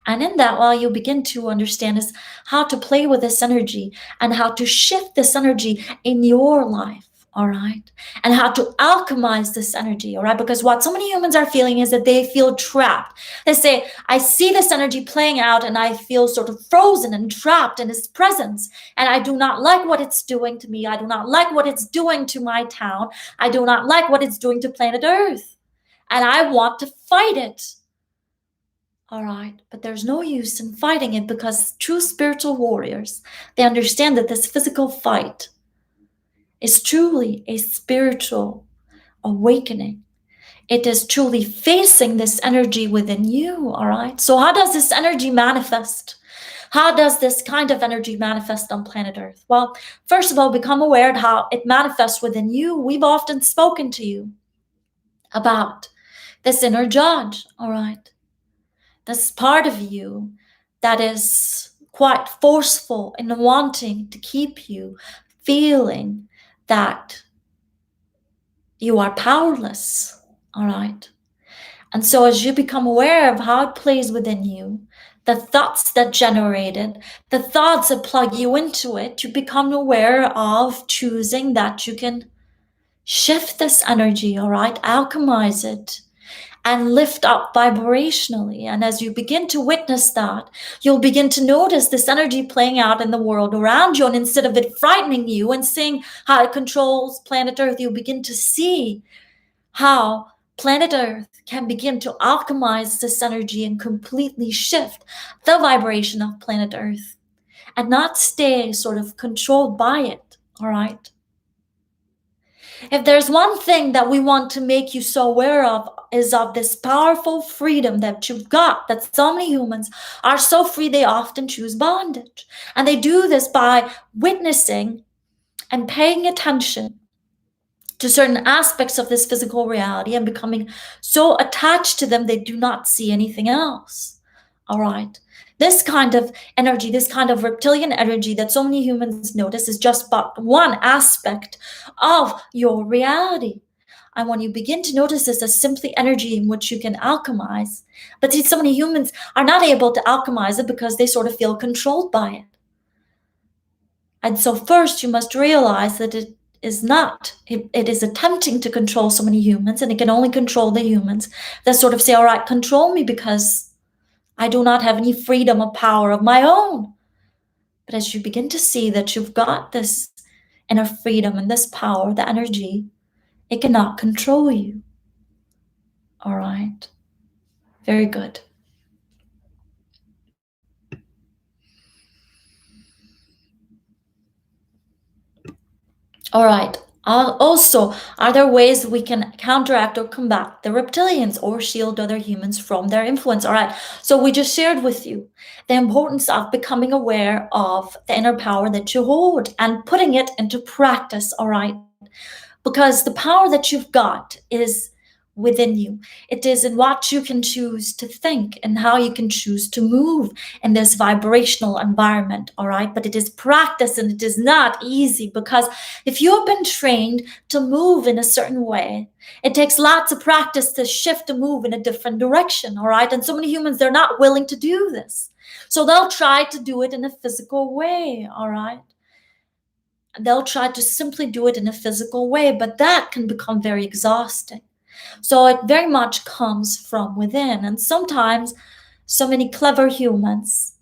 S1: And in that, while you begin to understand is how to play with this energy and how to shift this energy in your life. all right? And how to alchemize this energy, all right? Because what so many humans are feeling is that they feel trapped. They say, I see this energy playing out and I feel sort of frozen and trapped in its presence. And I do not like what it's doing to me. I do not like what it's doing to my town. I do not like what it's doing to planet Earth. And I want to fight it. All right, but there's no use in fighting it, because true spiritual warriors, they understand that this physical fight is truly a spiritual awakening. It is truly facing this energy within you, all right? So how does this energy manifest? How does this kind of energy manifest on planet Earth? Well, first of all, become aware of how it manifests within you. We've often spoken to you about this inner judge, all right? This part of you that is quite forceful in wanting to keep you feeling that you are powerless, all right? And so as you become aware of how it plays within you, the thoughts that generate it, the thoughts that plug you into it, you become aware of choosing that you can shift this energy, all right? Alchemize it and lift up vibrationally. And as you begin to witness that, you'll begin to notice this energy playing out in the world around you. And instead of it frightening you and seeing how it controls planet Earth, you'll begin to see how planet Earth can begin to alchemize this energy and completely shift the vibration of planet Earth and not stay sort of controlled by it, all right? If there's one thing that we want to make you so aware of, is of this powerful freedom that you've got, that so many humans are so free they often choose bondage. And they do this by witnessing and paying attention to certain aspects of this physical reality and becoming so attached to them they do not see anything else. All right. This kind of energy, this kind of reptilian energy that so many humans notice, is just but one aspect of your reality. And when you begin to notice this as simply energy in which you can alchemize, but see, so many humans are not able to alchemize it because they sort of feel controlled by it. And so first you must realize that it is not, it is attempting to control so many humans, and it can only control the humans that sort of say, all right, control me because I do not have any freedom or power of my own. But as you begin to see that you've got this inner freedom and this power, the energy, it cannot control you. All right. Very good. All right. Also, are there ways we can counteract or combat the reptilians or shield other humans from their influence? All right. So we just shared with you the importance of becoming aware of the inner power that you hold and putting it into practice. All right. Because the power that you've got is within you. It is in what you can choose to think and how you can choose to move in this vibrational environment, all right? But it is practice, and it is not easy, because if you have been trained to move in a certain way, it takes lots of practice to shift to move in a different direction, all right? And so many humans, they're not willing to do this. So they'll try to do it in a physical way, all right? They'll try to simply do it in a physical way, but that can become very exhausting. So it very much comes from within. And sometimes so many clever humans,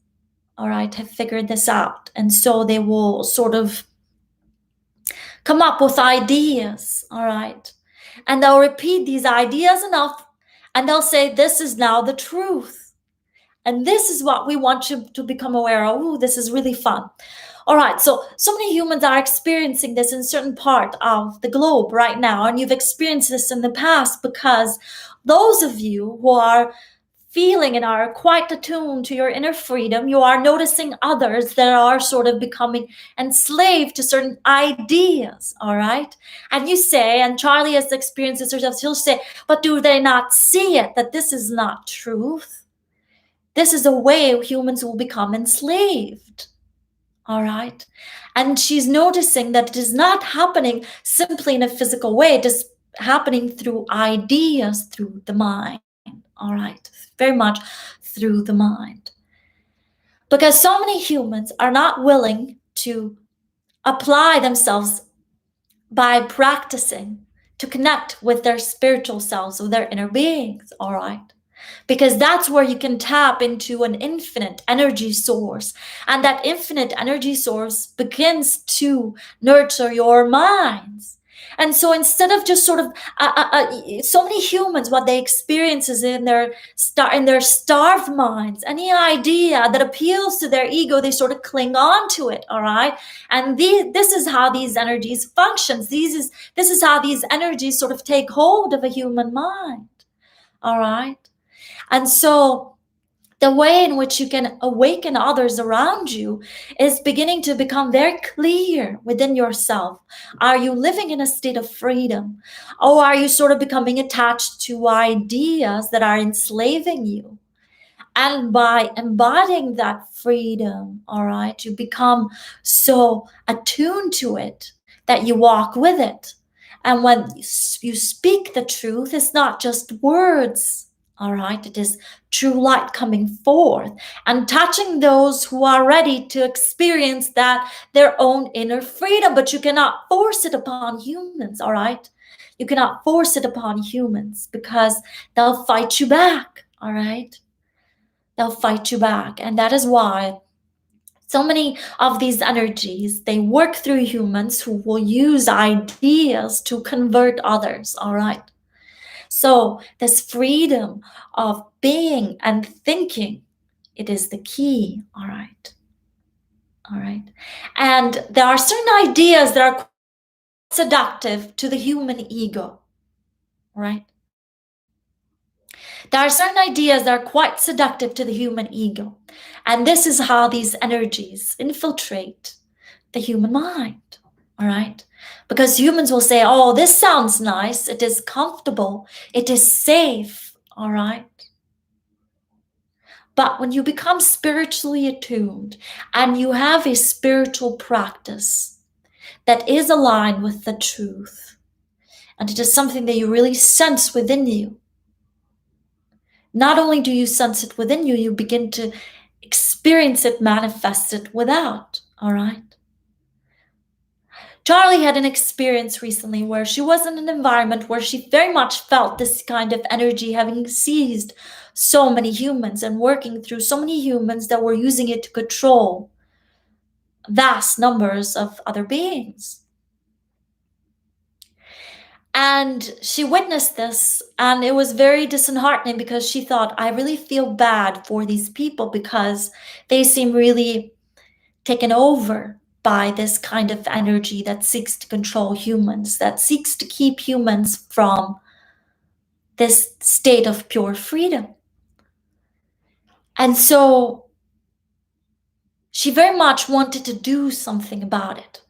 S1: all right, have figured this out. And so they will sort of come up with ideas, all right, and they'll repeat these ideas enough, and they'll say, this is now the truth. And this is what we want you to become aware of. Ooh, this is really fun. All right, so many humans are experiencing this in certain part of the globe right now, and you've experienced this in the past, because those of you who are feeling and are quite attuned to your inner freedom, you are noticing others that are sort of becoming enslaved to certain ideas, all right? And you say, and Charlie has experienced this herself, he'll say, but do they not see it, that this is not truth? This is a way humans will become enslaved. All right. And she's noticing that it is not happening simply in a physical way. It is happening through ideas, through the mind. All right. Very much through the mind. Because so many humans are not willing to apply themselves by practicing to connect with their spiritual selves, with their inner beings, all right? Because that's where you can tap into an infinite energy source. And that infinite energy source begins to nurture your minds. And so instead of just sort of so many humans, what they experience is in their starved minds, any idea that appeals to their ego, they sort of cling on to it, all right? And this is how these energies functions. This is how these energies sort of take hold of a human mind, all right? And so the way in which you can awaken others around you is beginning to become very clear within yourself. Are you living in a state of freedom? Or are you sort of becoming attached to ideas that are enslaving you? And by embodying that freedom, all right, you become so attuned to it that you walk with it. And when you speak the truth, it's not just words, all right, it is true light coming forth and touching those who are ready to experience that their own inner freedom. But you cannot force it upon humans, all right? You cannot force it upon humans because they'll fight you back, all right? They'll fight you back. And that is why so many of these energies, they work through humans who will use ideas to convert others, all right? So this freedom of being and thinking, it is the key, all right? All right. And there are certain ideas that are seductive to the human ego, right? There are certain ideas that are quite seductive to the human ego. And this is how these energies infiltrate the human mind, all right? Because humans will say, oh, this sounds nice. It is comfortable. It is safe, all right? But when you become spiritually attuned and you have a spiritual practice that is aligned with the truth, and it is something that you really sense within you, not only do you sense it within you, you begin to experience it manifested without, all right? Charlie had an experience recently where she was in an environment where she very much felt this kind of energy having seized so many humans and working through so many humans that were using it to control vast numbers of other beings. And she witnessed this, and it was very disheartening because she thought, I really feel bad for these people because they seem really taken over by this kind of energy that seeks to control humans, that seeks to keep humans from this state of pure freedom. And so she very much wanted to do something about it.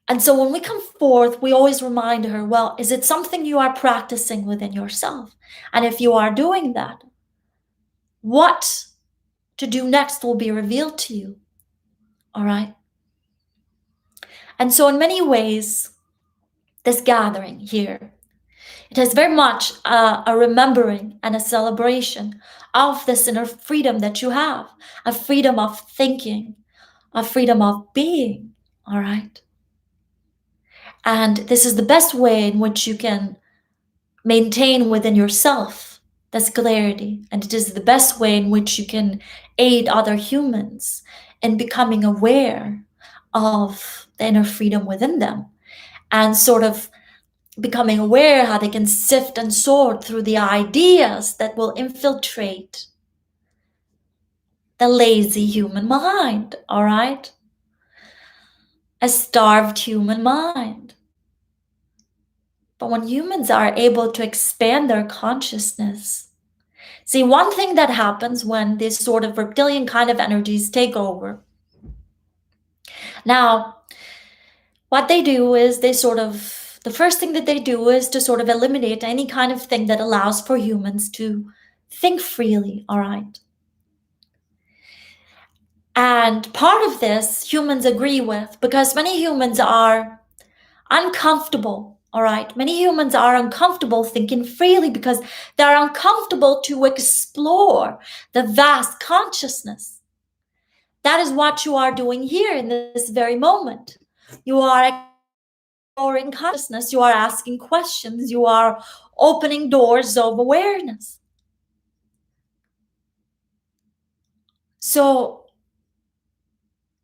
S1: And so when we come forth, we always remind her, well, is it something you are practicing within yourself? And if you are doing that, what to do next will be revealed to you. All right? And so in many ways, this gathering here, it is very much a remembering and a celebration of this inner freedom that you have, a freedom of thinking, a freedom of being, all right? And this is the best way in which you can maintain within yourself this clarity. And it is the best way in which you can aid other humans in becoming aware of the inner freedom within them and sort of becoming aware how they can sift and sort through the ideas that will infiltrate the lazy human mind, all right? A starved human mind. But when humans are able to expand their consciousness, see, one thing that happens when this sort of reptilian kind of energies take over. Now, what they do is the first thing that they do is to sort of eliminate any kind of thing that allows for humans to think freely, all right? And part of this humans agree with because many humans are uncomfortable, all right? Many humans are uncomfortable thinking freely because they're uncomfortable to explore the vast consciousness. That is what you are doing here in this very moment. You are in consciousness, you are asking questions, you are opening doors of awareness. So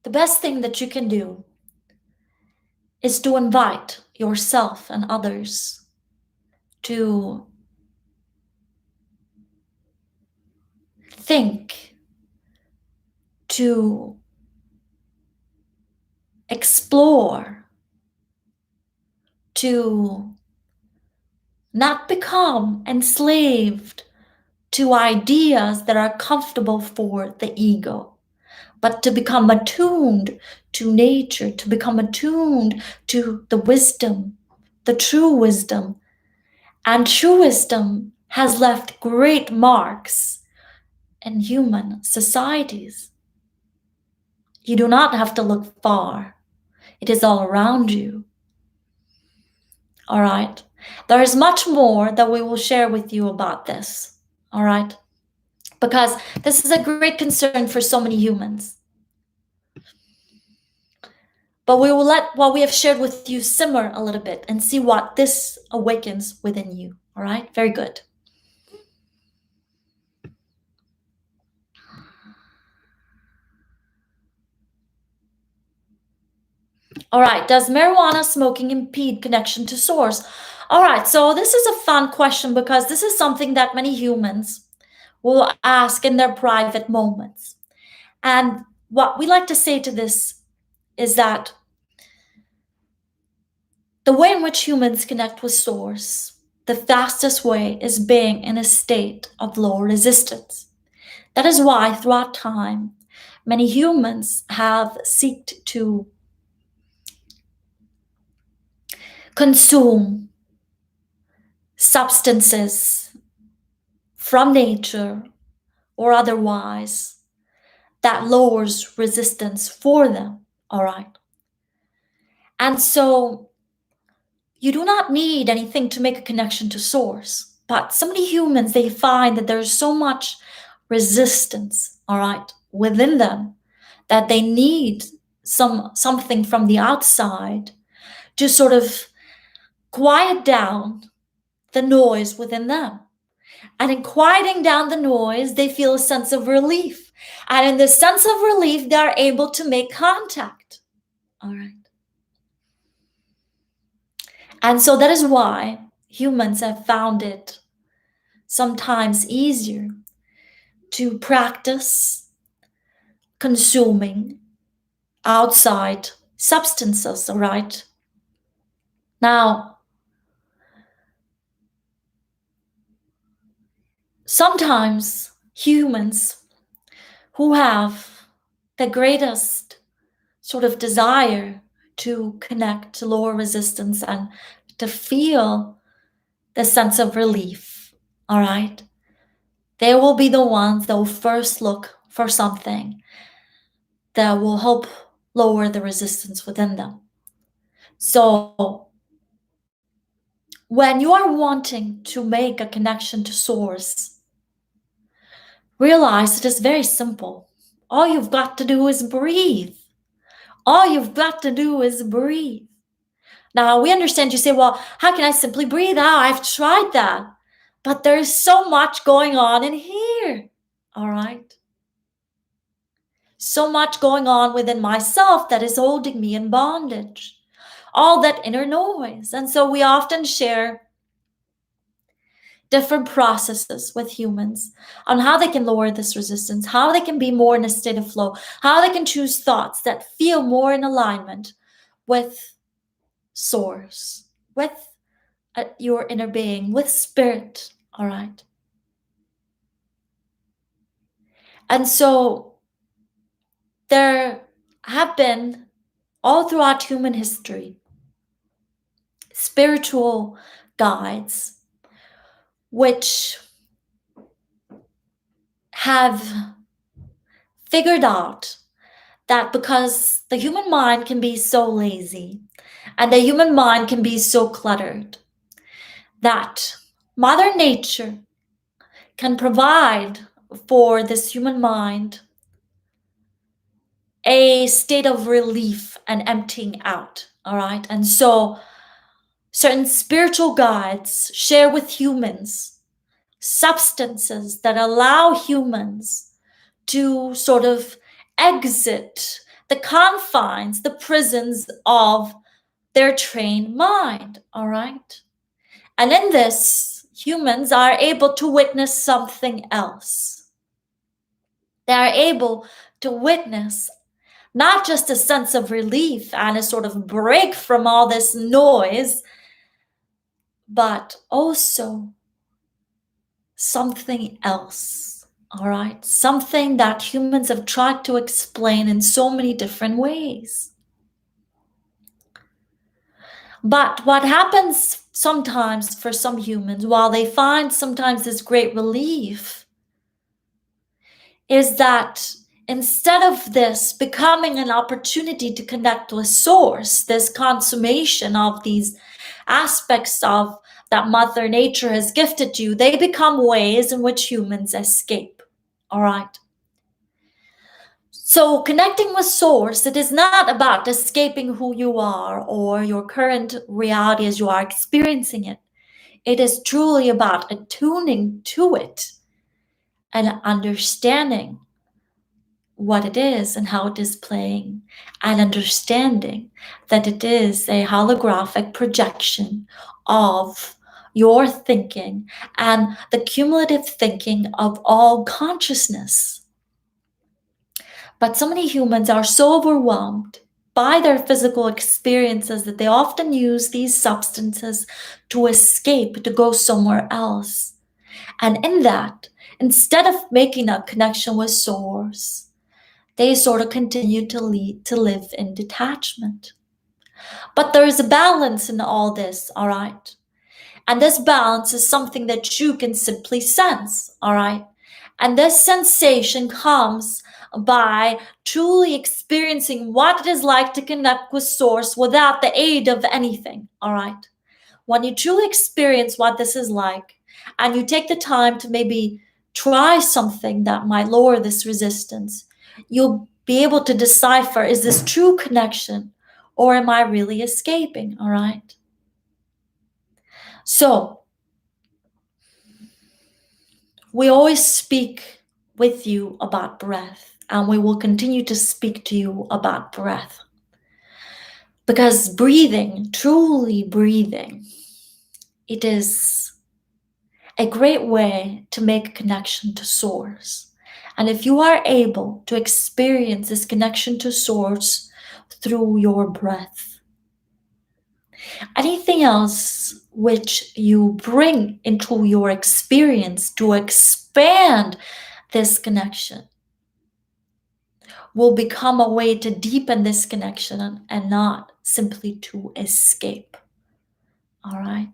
S1: the best thing that you can do is to invite yourself and others to think, to explore, to not become enslaved to ideas that are comfortable for the ego, but to become attuned to nature, to become attuned to the wisdom, the true wisdom. And true wisdom has left great marks in human societies. You do not have to look far. It is all around you. All right. There is much more that we will share with you about this. All right. Because this is a great concern for so many humans. But we will let what we have shared with you simmer a little bit and see what this awakens within you. All right. Very good. All right, does marijuana smoking impede connection to source? All right, so this is a fun question because this is something that many humans will ask in their private moments. And what we like to say to this is that the way in which humans connect with source, the fastest way is being in a state of low resistance. That is why throughout time, many humans have sought to consume substances from nature or otherwise that lowers resistance for them. All right. And so you do not need anything to make a connection to source. But so many humans, they find that there's so much resistance, all right, within them that they need something from the outside to sort of quiet down the noise within them. And in quieting down the noise, they feel a sense of relief. And in this sense of relief, they are able to make contact. All right. And so that is why humans have found it sometimes easier to practice consuming outside substances, all right? Now, sometimes humans who have the greatest sort of desire to connect to lower resistance and to feel the sense of relief, all right? They will be the ones that will first look for something that will help lower the resistance within them. So when you are wanting to make a connection to source, realize it is very simple. All you've got to do is breathe. All you've got to do is breathe. Now, we understand you say, well, how can I simply breathe out? I've tried that. But there's so much going on in here, all right? So much going on within myself that is holding me in bondage. All that inner noise. And so we often share different processes with humans on how they can lower this resistance, how they can be more in a state of flow, how they can choose thoughts that feel more in alignment with source, with your inner being, with spirit, all right? And so there have been, all throughout human history, spiritual guides which have figured out that because the human mind can be so lazy and the human mind can be so cluttered, that Mother Nature can provide for this human mind a state of relief and emptying out, all right? And so certain spiritual guides share with humans substances that allow humans to sort of exit the confines, the prisons of their trained mind, all right? And in this, humans are able to witness something else. They are able to witness not just a sense of relief and a sort of break from all this noise, but also something else, all right? Something that humans have tried to explain in so many different ways. But what happens sometimes for some humans, while they find sometimes this great relief, is that instead of this becoming an opportunity to connect with Source, this consummation of these aspects of that Mother Nature has gifted you, they become ways in which humans escape. All right. So connecting with Source, it is not about escaping who you are or your current reality as you are experiencing it. It is truly about attuning to it and understanding what it is and how it is playing, and understanding that it is a holographic projection of your thinking and the cumulative thinking of all consciousness. But so many humans are so overwhelmed by their physical experiences that they often use these substances to escape, to go somewhere else. And in that, instead of making a connection with Source, they sort of continue to live in detachment. But there is a balance in all this, all right? And this balance is something that you can simply sense, all right? And this sensation comes by truly experiencing what it is like to connect with Source without the aid of anything, all right? When you truly experience what this is like, and you take the time to maybe try something that might lower this resistance, you'll be able to decipher, is this true connection or am I really escaping, all right? So, we always speak with you about breath, and we will continue to speak to you about breath. Because breathing, truly breathing, it is a great way to make a connection to Source. And if you are able to experience this connection to Source through your breath, anything else which you bring into your experience to expand this connection will become a way to deepen this connection and not simply to escape. All right?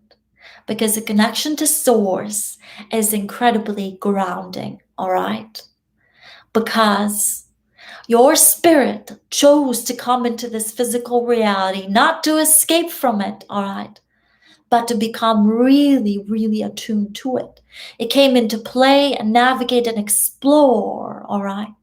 S1: Because the connection to Source is incredibly grounding. All right? Because your spirit chose to come into this physical reality, not to escape from it, all right, but to become really, really attuned to it. It came into play and navigate and explore, all right?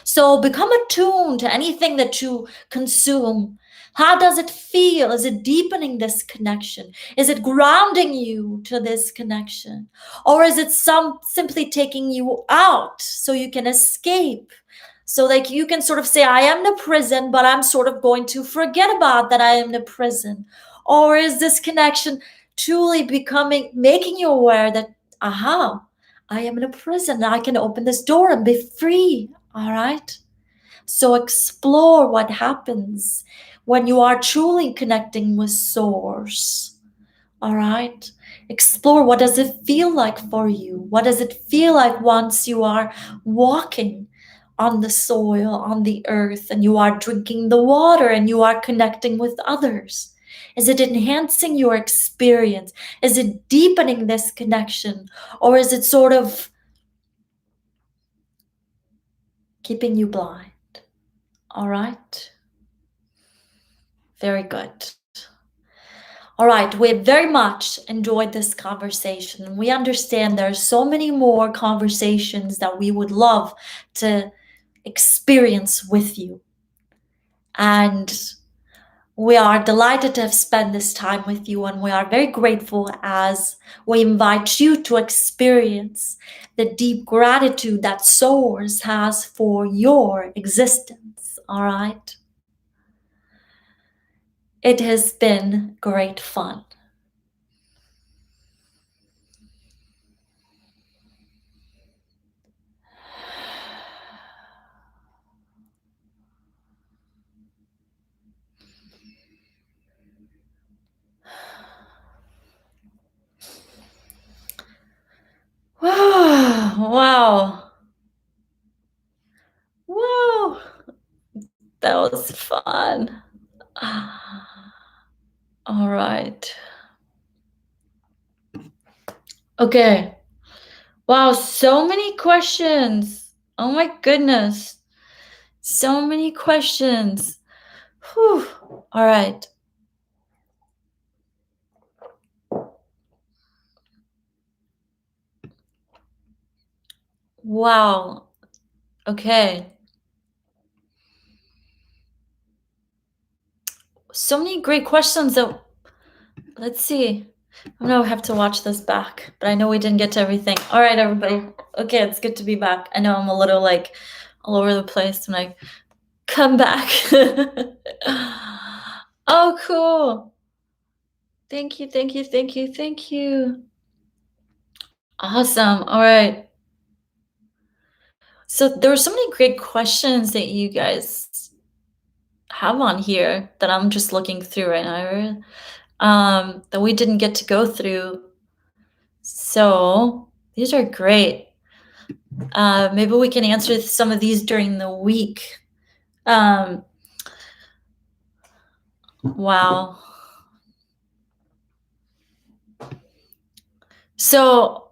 S1: So become attuned to anything that you consume. How does it feel? Is it deepening this connection? Is it grounding you to this connection? Or is it simply taking you out so you can escape? So like you can sort of say, I am in a prison, but I'm sort of going to forget about that I am in a prison. Or is this connection truly making you aware that, aha, I am in a prison. I can open this door and be free. All right. So explore what happens when you are truly connecting with Source. All right. Explore, what does it feel like for you? What does it feel like once you are walking on the soil, on the earth, and you are drinking the water and you are connecting with others? Is it enhancing your experience? Is it deepening this connection? Or is it sort of keeping you blind? All right. Very good. All right, we very much enjoyed this conversation. We understand there are so many more conversations that we would love to experience with you. And We are delighted to have spent this time with you, and we are very grateful as we invite you to experience the deep gratitude that Source has for your existence. All right? It has been great fun. Wow. Whoa. That was fun. All right. Okay. Wow, so many questions. Oh my goodness. So many questions. Whew. All right. Wow. Okay. So many great questions that, let's see. I know I have to watch this back, but I know we didn't get to everything. All right, everybody. Okay, it's good to be back. I know I'm a little like all over the place when I come back. Oh, cool. Thank you, thank you, thank you, thank you. Awesome. All right. So there were so many great questions that you guys have on here that I'm just looking through right now, that we didn't get to go through. So these are great. Maybe we can answer some of these during the week. Wow. So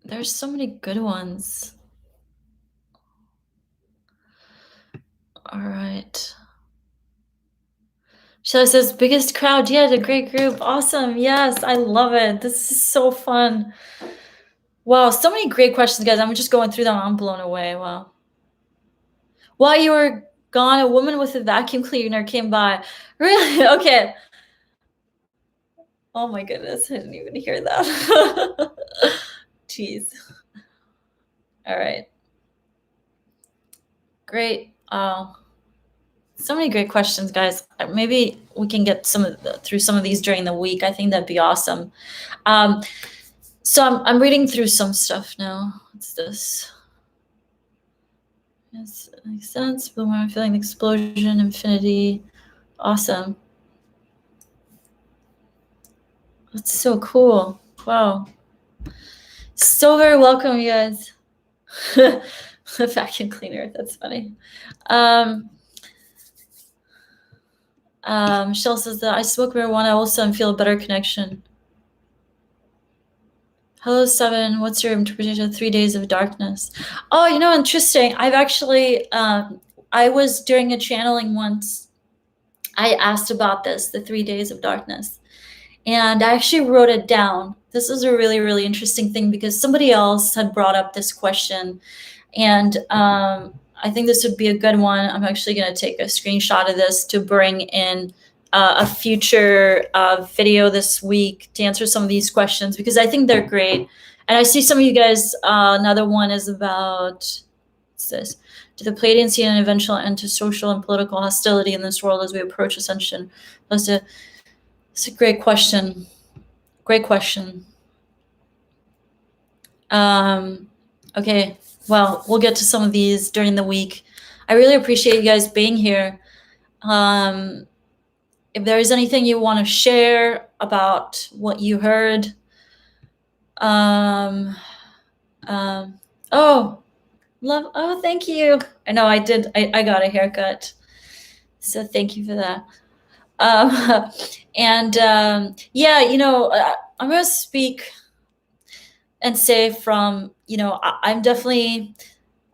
S1: there's so many good ones. All right. Shelly says, biggest crowd. Yeah, a great group. Awesome. Yes, I love it. This is so fun. Wow, so many great questions, guys. I'm just going through them. I'm blown away. Wow. While you were gone, a woman with a vacuum cleaner came by. Really? Okay. Oh my goodness. I didn't even hear that. Jeez. All right. Great. So many great questions, guys. Maybe we can get through some of these during the week. I think that'd be awesome. So I'm reading through some stuff now. What's this? Yes, it makes sense. But I'm feeling the explosion, infinity. Awesome. That's so cool. Wow. So very welcome, you guys. A vacuum cleaner. That's funny. Michelle says that I smoke marijuana also and feel a better connection. Hello, Seven. What's your interpretation of 3 days of darkness? Oh, interesting. I've actually, I was during a channeling once. I asked about this, the 3 days of darkness, and I actually wrote it down. This is a really, really interesting thing because somebody else had brought up this question, and I think this would be a good one. I'm actually going to take a screenshot of this to bring in a future video this week to answer some of these questions because I think they're great. And I see some of you guys, another one is about, what's this? Do the Pleiadians see an eventual end to social and political hostility in this world as we approach ascension? That's a great question. Great question. Okay, well, we'll get to some of these during the week. I really appreciate you guys being here. If there is anything you want to share about what you heard, oh, thank you. I know I did. I got a haircut, so thank you for that. Yeah, I'm gonna speak and say from, I'm definitely,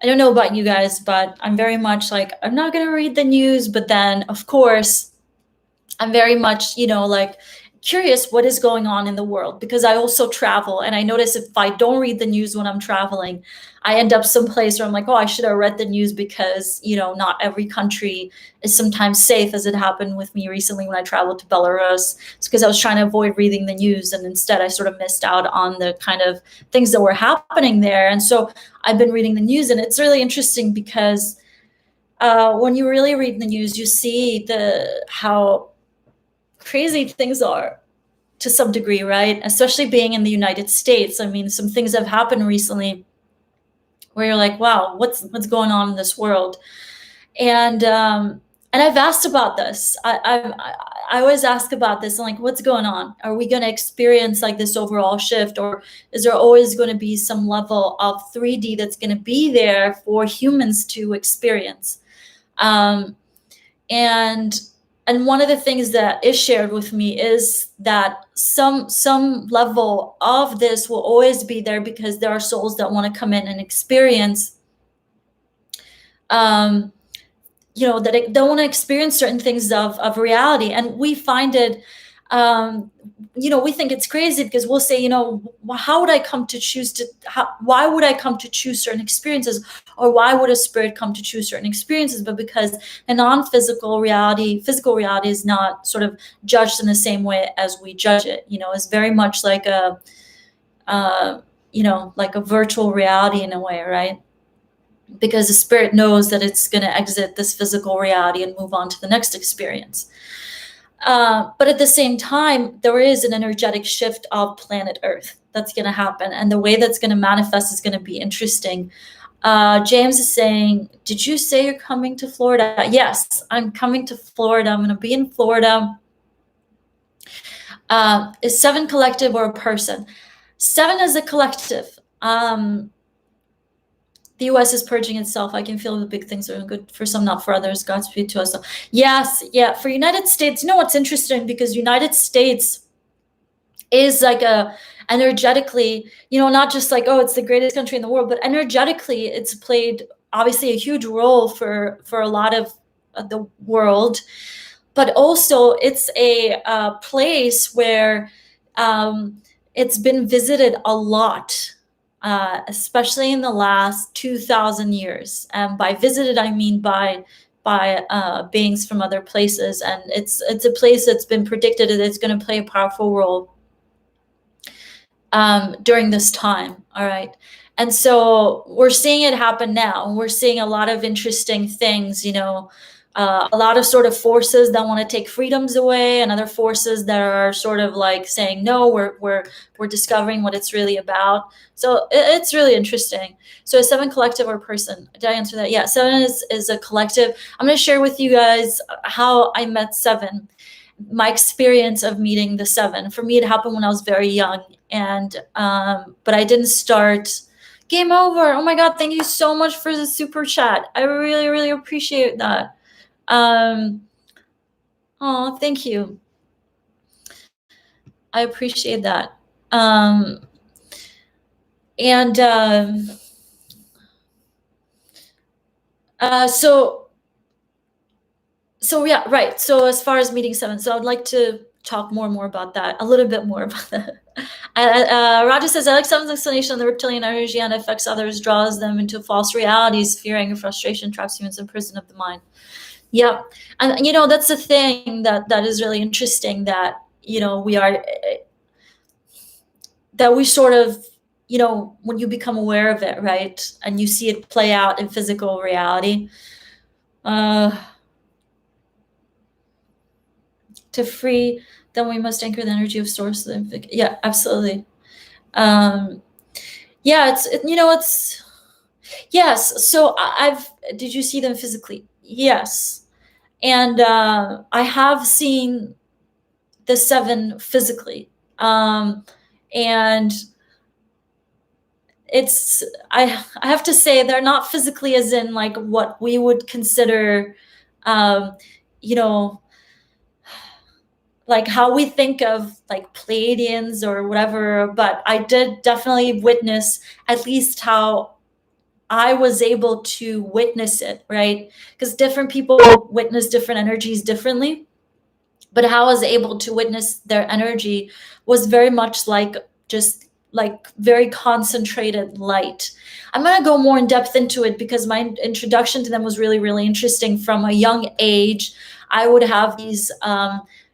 S1: I don't know about you guys, but I'm very much like, I'm not gonna read the news, but then of course I'm very much, like curious what is going on in the world, because I also travel, and I notice if I don't read the news when I'm traveling, I end up someplace where I'm like, oh, I should have read the news, because not every country is sometimes safe, as it happened with me recently when I traveled to Belarus. It's because I was trying to avoid reading the news, and instead I sort of missed out on the kind of things that were happening there. And so I've been reading the news, and it's really interesting because when you really read the news, you see how crazy things are to some degree, right? Especially being in the United States. I mean, some things have happened recently where you're like, wow, what's going on in this world? And I've asked about this. I always ask about this, and like, what's going on? Are we going to experience like this overall shift, or is there always going to be some level of 3D that's going to be there for humans to experience? And one of the things that is shared with me is that some level of this will always be there, because there are souls that want to come in and experience, that they want to experience certain things of reality. And we find it, we think it's crazy, because we'll say, how would I come to choose why would I come to choose certain experiences, or why would a spirit come to choose certain experiences? But because a non-physical reality, physical reality is not sort of judged in the same way as we judge it. It's very much like like a virtual reality in a way, right? Because the spirit knows that it's going to exit this physical reality and move on to the next experience. But at the same time, there is an energetic shift of planet Earth that's going to happen. And the way that's going to manifest is going to be interesting. James is saying, did you say you're coming to Florida? Yes, I'm coming to Florida. I'm going to be in Florida. Is 7 collective or a person? 7 is a collective. The U.S. is purging itself. I can feel the big things are good for some, not for others. Godspeed to us. Yes, yeah. For United States, what's interesting, because United States is like energetically, not just like, oh, it's the greatest country in the world, but energetically, it's played obviously a huge role for a lot of the world. But also, it's a place where it's been visited a lot. Especially in the last 2,000 years. And by visited, I mean by beings from other places. And it's a place that's been predicted that it's going to play a powerful role during this time. All right. And so we're seeing it happen now. We're seeing a lot of interesting things, a lot of sort of forces that want to take freedoms away, and other forces that are sort of like saying, no, we're discovering what it's really about. So it's really interesting. So a 7 collective or person? Did I answer that? Yeah, 7 is a collective. I'm going to share with you guys how I met 7, my experience of meeting the 7. For me, it happened when I was very young, and but I didn't start. Game over. Oh my God, thank you so much for the super chat. I really, really appreciate that. Oh, thank you. I appreciate that. So yeah, right. So as far as meeting 7, so I'd like to talk more and more about that, a little bit more about that. Raja says, I like 7's explanation of the reptilian energy and affects others, draws them into false realities, fear, anger, frustration, traps humans in prison of the mind. Yeah. And, that's the thing that is really interesting, that, we sort of, when you become aware of it, right, and you see it play out in physical reality, to free, then we must anchor the energy of source. Yeah, absolutely. Yeah, it's yes. So did you see them physically? Yes. And I have seen the 7 physically. And it's, I have to say, they're not physically as in like what we would consider, like how we think of like Pleiadians or whatever, but I did definitely witness at least how I was able to witness it, right? Because different people witness different energies differently. But how I was able to witness their energy was very much like just like very concentrated light. I'm going to go more in depth into it because my introduction to them was really, really interesting. From a young age, I would have these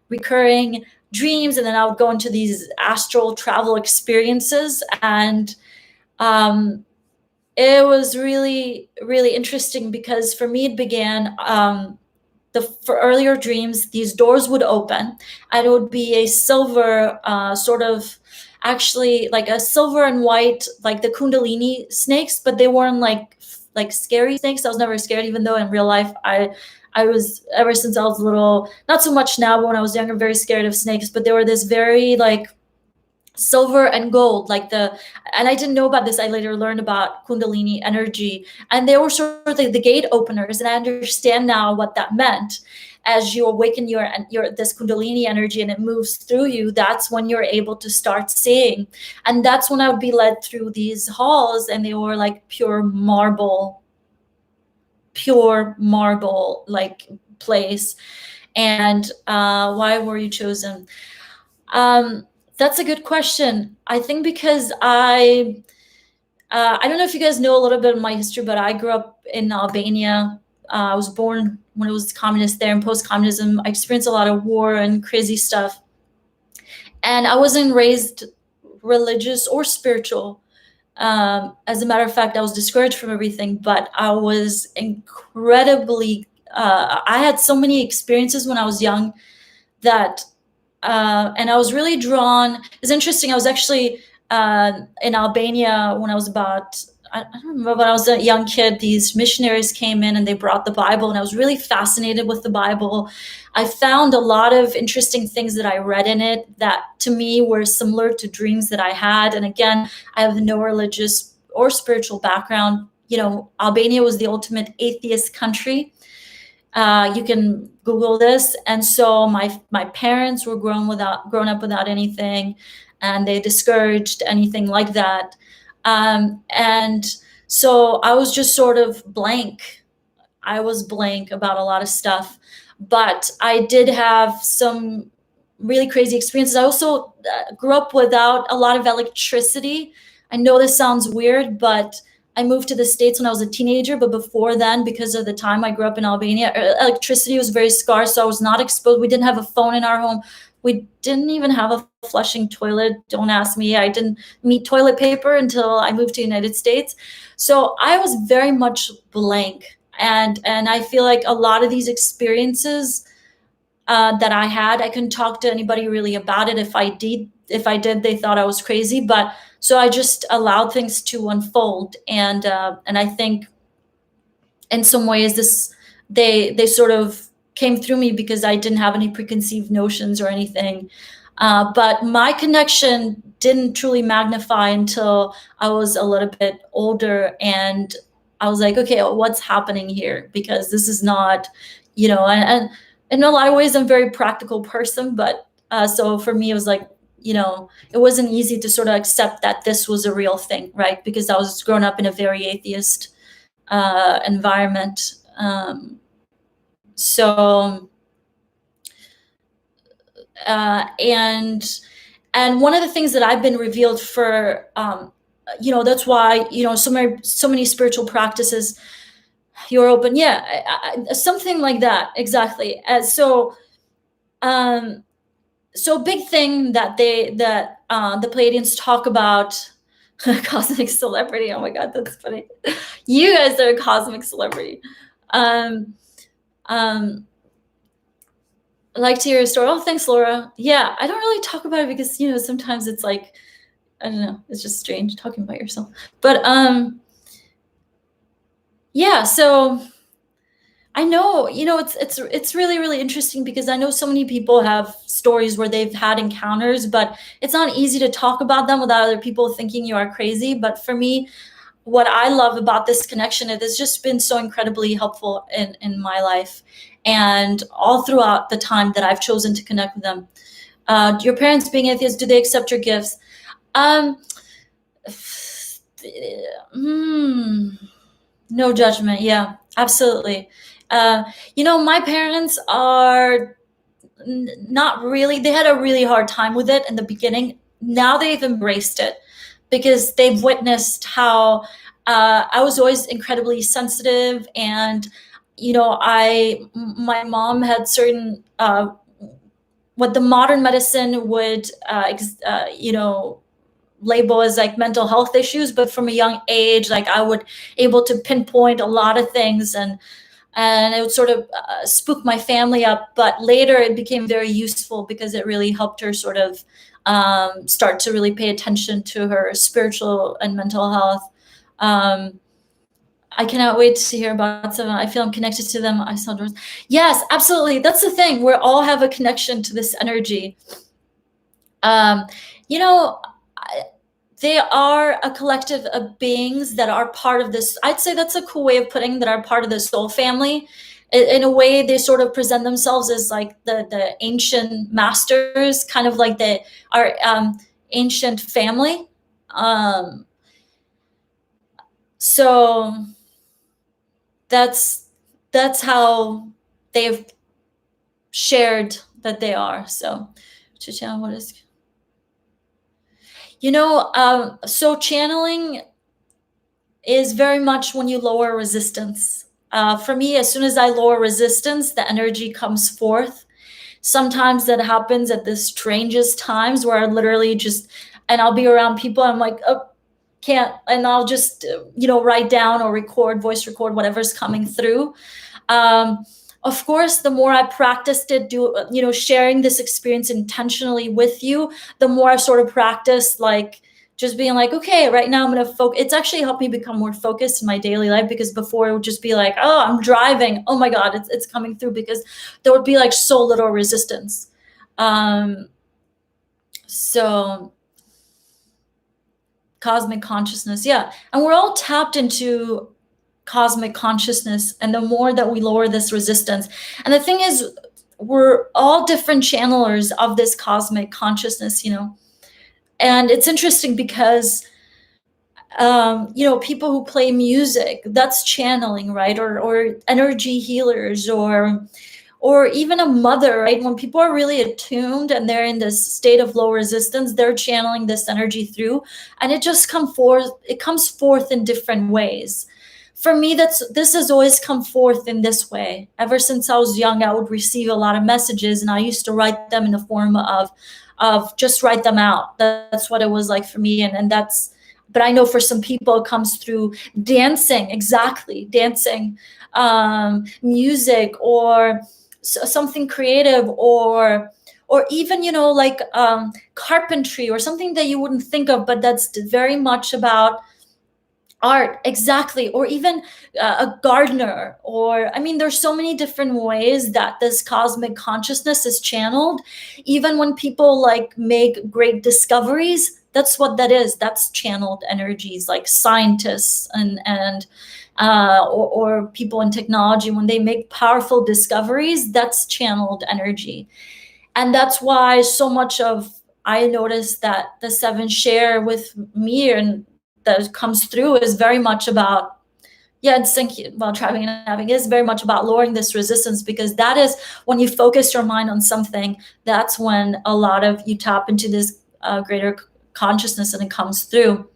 S1: recurring dreams, and then I would go into these astral travel experiences. And it was really, really interesting because for me, it began for earlier dreams, these doors would open, and it would be a silver sort of, actually like a silver and white, like the Kundalini snakes, but they weren't like scary snakes. I was never scared, even though in real life I was, ever since I was little, not so much now, but when I was younger, very scared of snakes. But they were this very like silver and gold, like and I didn't know about this. I later learned about Kundalini energy, and they were sort of like the gate openers. And I understand now what that meant. As you awaken your this Kundalini energy and it moves through you, that's when you're able to start seeing. And that's when I would be led through these halls, and they were like pure marble like place. And why were you chosen? That's a good question. I think because I don't know if you guys know a little bit of my history, but I grew up in Albania. I was born when it was communist there, and post-communism, I experienced a lot of war and crazy stuff. And I wasn't raised religious or spiritual. As a matter of fact, I was discouraged from everything, but I was incredibly, I had so many experiences when I was young that and I was really drawn. It's interesting. I was actually in Albania when I was about, I don't remember, when I was a young kid. These missionaries came in and they brought the Bible, and I was really fascinated with the Bible. I found a lot of interesting things that I read in it that to me were similar to dreams that I had. And again, I have no religious or spiritual background. You know, Albania was the ultimate atheist country. You can Google this. And so my parents were grown up without anything, and they discouraged anything like that. And so I was just sort of blank. I was blank about a lot of stuff, but I did have some really crazy experiences. I also grew up without a lot of electricity. I know this sounds weird, but I moved to the States when I was a teenager, but before then, because of the time I grew up in Albania, electricity was very scarce, so I was not exposed. We didn't have a phone in our home. We didn't even have a flushing toilet. Don't ask me. I didn't meet toilet paper until I moved to the United States. So I was very much blank. And I feel like a lot of these experiences that I had, I couldn't talk to anybody really about it. If I did, they thought I was crazy. But so I just allowed things to unfold, and I think in some ways they sort of came through me because I didn't have any preconceived notions or anything. But my connection didn't truly magnify until I was a little bit older, and I was like, okay, what's happening here? Because this is not, and in a lot of ways, I'm a very practical person, but so for me, it was like, it wasn't easy to sort of accept that this was a real thing, right? Because I was growing up in a very atheist environment. So, and one of the things that I've been revealed for, that's why, so many spiritual practices, you're open. Yeah, something like that. Exactly. So a big thing that the Pleiadians talk about, cosmic celebrity. Oh my God, that's funny. You guys are a cosmic celebrity. I like to hear a story. Oh, thanks, Laura. Yeah, I don't really talk about it because, sometimes it's like, I don't know, it's just strange talking about yourself. But yeah, so I know, it's really, really interesting because I know so many people have stories where they've had encounters, but it's not easy to talk about them without other people thinking you are crazy. But for me, what I love about this connection, it has just been so incredibly helpful in my life and all throughout the time that I've chosen to connect with them. Your parents being atheists, do they accept your gifts? No judgment. Yeah, absolutely. My parents are not really. They had a really hard time with it in the beginning. Now they've embraced it because they've witnessed how I was always incredibly sensitive, and my mom had certain what the modern medicine would label as like mental health issues, but from a young age, like I would able to pinpoint a lot of things, and it would sort of spook my family up. But later it became very useful because it really helped her sort of start to really pay attention to her spiritual and mental health. I cannot wait to hear about them. I feel I'm connected to them. I saw doors. Yes, absolutely. That's the thing. We all have a connection to this energy. You know, they are a collective of beings that are part of this. I'd say that's a cool way of putting that are part of the soul family. In a way, they sort of present themselves as like the ancient masters, kind of like our ancient family. So that's how they've shared that they are. So, what is? So channeling is very much when you lower resistance. For me, as soon as I lower resistance, the energy comes forth. Sometimes that happens at the strangest times where I literally and I'll be around people, I'm like, oh, can't, and I'll just, write down or voice record whatever's coming through. Of course, the more I practiced it, sharing this experience intentionally with you, the more I've sort of practiced, like, just being like, okay, right now I'm going to focus. It's actually helped me become more focused in my daily life, because before it would just be like, oh, I'm driving. Oh my God, it's coming through, because there would be like so little resistance. So cosmic consciousness. Yeah. And we're all tapped into cosmic consciousness, and the more that we lower this resistance, and the thing is, we're all different channelers of this cosmic consciousness, and it's interesting because people who play music, that's channeling, right? Or energy healers, or even a mother, right? When people are really attuned and they're in this state of low resistance, they're channeling this energy through, and it just comes forth in different ways. For me, this has always come forth in this way. Ever since I was young, I would receive a lot of messages, and I used to write them in the form of just write them out. That's what it was like for me. But I know for some people it comes through dancing, dancing, music, or something creative, or even, like carpentry, or something that you wouldn't think of, but that's very much about art. Exactly. Or even a gardener, there's so many different ways that this cosmic consciousness is channeled. Even when people like make great discoveries, that's what that is. That's channeled energies, like scientists and or people in technology, when they make powerful discoveries, that's channeled energy. And that's why so much of, I noticed that the seven share with me, and that comes through, is very much about, traveling and having is very much about lowering this resistance, because that is when you focus your mind on something, that's when a lot of you tap into this greater consciousness, and it comes through.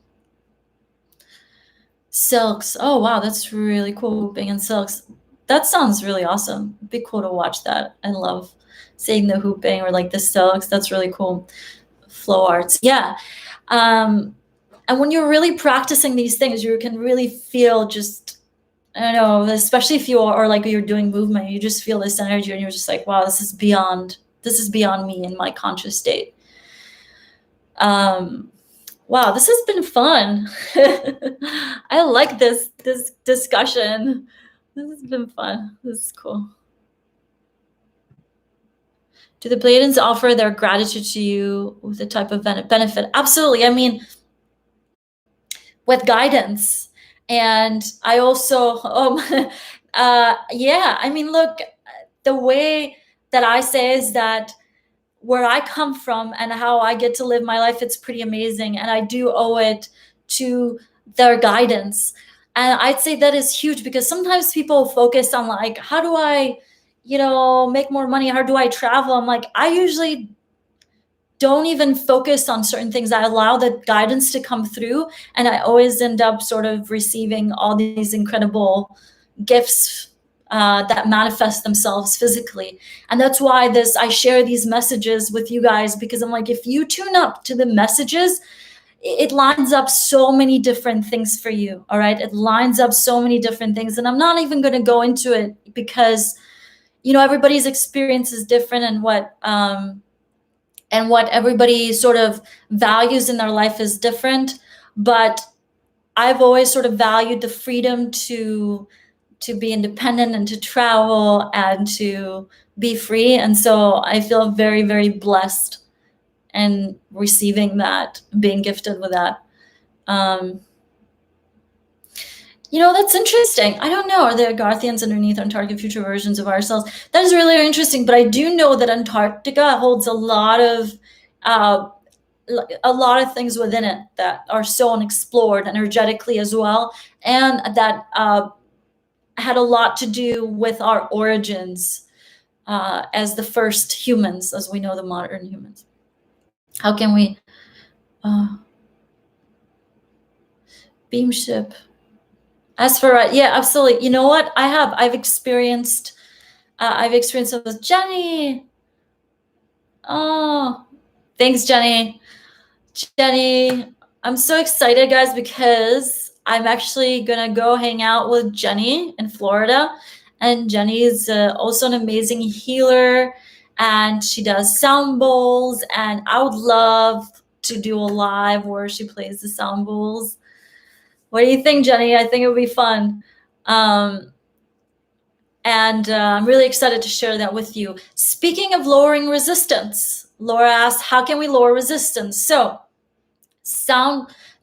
S1: Silks. Oh wow, that's really cool. Hooping and silks. That sounds really awesome. It'd be cool to watch that. I love seeing the hooping or like the silks. That's really cool. Flow arts. Yeah. And when you're really practicing these things, you can really feel just, I don't know, especially if like you're doing movement, you just feel this energy, and you're just like, wow, this is beyond me in my conscious state. Wow, this has been fun. I like this discussion. This has been fun. This is cool. Do the Pleiadians offer their gratitude to you with a type of benefit? Absolutely. With guidance. And I also, look, the way that I say is that where I come from and how I get to live my life, it's pretty amazing. And I do owe it to their guidance. And I'd say that is huge, because sometimes people focus on like, how do I, make more money? How do I travel? I'm like, I usually don't even focus on certain things. I allow the guidance to come through, and I always end up sort of receiving all these incredible gifts that manifest themselves physically. And that's why I share these messages with you guys, because I'm like, if you tune up to the messages, it lines up so many different things for you. All right. It lines up so many different things. And I'm not even going to go into it because, everybody's experience is different, and what everybody sort of values in their life is different. But I've always sort of valued the freedom to be independent and to travel and to be free. And so I feel very, very blessed and receiving that, being gifted with that. That's interesting. I don't know. Are there Garthians underneath Antarctica, future versions of ourselves? That is really interesting. But I do know that Antarctica holds a lot of things within it that are so unexplored energetically as well, and that had a lot to do with our origins as the first humans, as we know the modern humans. How can we beam ship? As for yeah, absolutely. You know what? I've experienced it with Jenny. Oh, thanks, Jenny. I'm so excited, guys, because I'm actually gonna go hang out with Jenny in Florida. And Jenny is also an amazing healer, and she does sound bowls. And I would love to do a live where she plays the sound bowls. What do you think, Jenny? I think it would be fun. And I'm really excited to share that with you. Speaking of lowering resistance, Laura asked, how can we lower resistance? So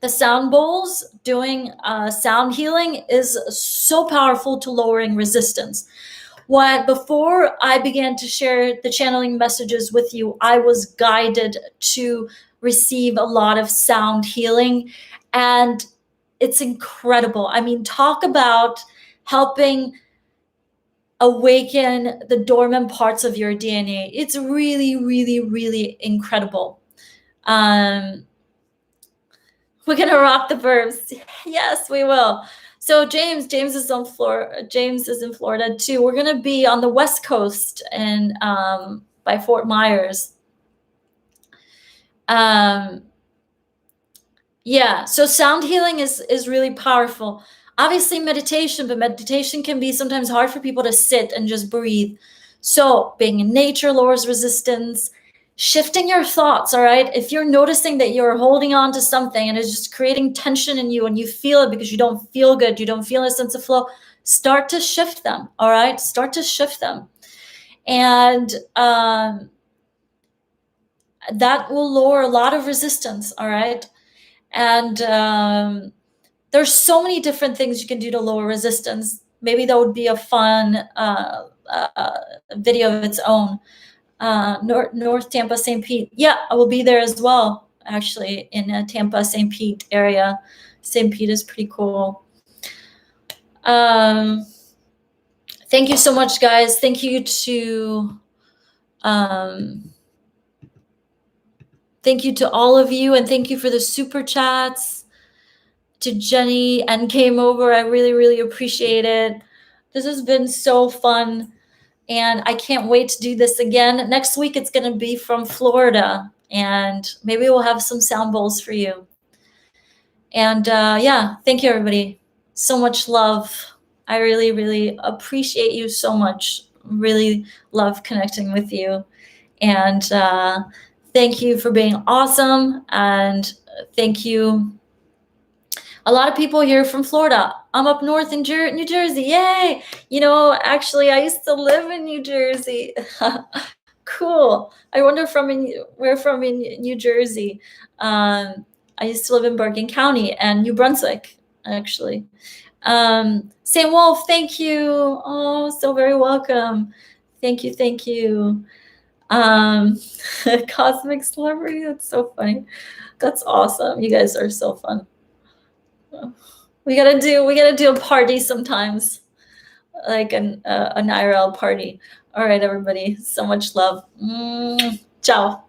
S1: the sound bowls, doing sound healing is so powerful to lowering resistance. Before I began to share the channeling messages with you, I was guided to receive a lot of sound healing, and it's incredible. I mean, talk about helping awaken the dormant parts of your DNA. It's really, really, really incredible. We're gonna rock the verbs. Yes, we will. So James is in Florida. James is in Florida too. We're gonna be on the West Coast and by Fort Myers. Yeah. So sound healing is really powerful. Obviously meditation, but meditation can be sometimes hard for people to sit and just breathe. So being in nature lowers resistance. Shifting your thoughts, all right? If you're noticing that you're holding on to something and it's just creating tension in you and you feel it because you don't feel good, you don't feel a sense of flow, start to shift them, all right? Start to shift them. And that will lower a lot of resistance, all right? And there's so many different things you can do to lower resistance. Maybe that would be a fun video of its own. North Tampa, St. Pete. Yeah, I will be there as well, actually, in Tampa, St. Pete area. St. Pete is pretty cool. Thank you so much, guys. Thank you to all of you, and thank you for the super chats. To Jenny and came over. I really, really appreciate it. This has been so fun. And I can't wait to do this again. Next week, it's going to be from Florida. And maybe we'll have some sound bowls for you. And yeah, thank you, everybody. So much love. I really, really appreciate you so much. Really love connecting with you. And thank you for being awesome. And thank you. A lot of people here from Florida. I'm up north in New Jersey. Yay! Actually, I used to live in New Jersey. Cool. I wonder where from in New Jersey. I used to live in Bergen County and New Brunswick, actually. St. Wolf, thank you. Oh, so very welcome. Thank you, thank you. Cosmic celebrity, that's so funny. That's awesome. You guys are so fun. We gotta do a party sometimes. like an IRL party. All right, everybody. So much love. Ciao.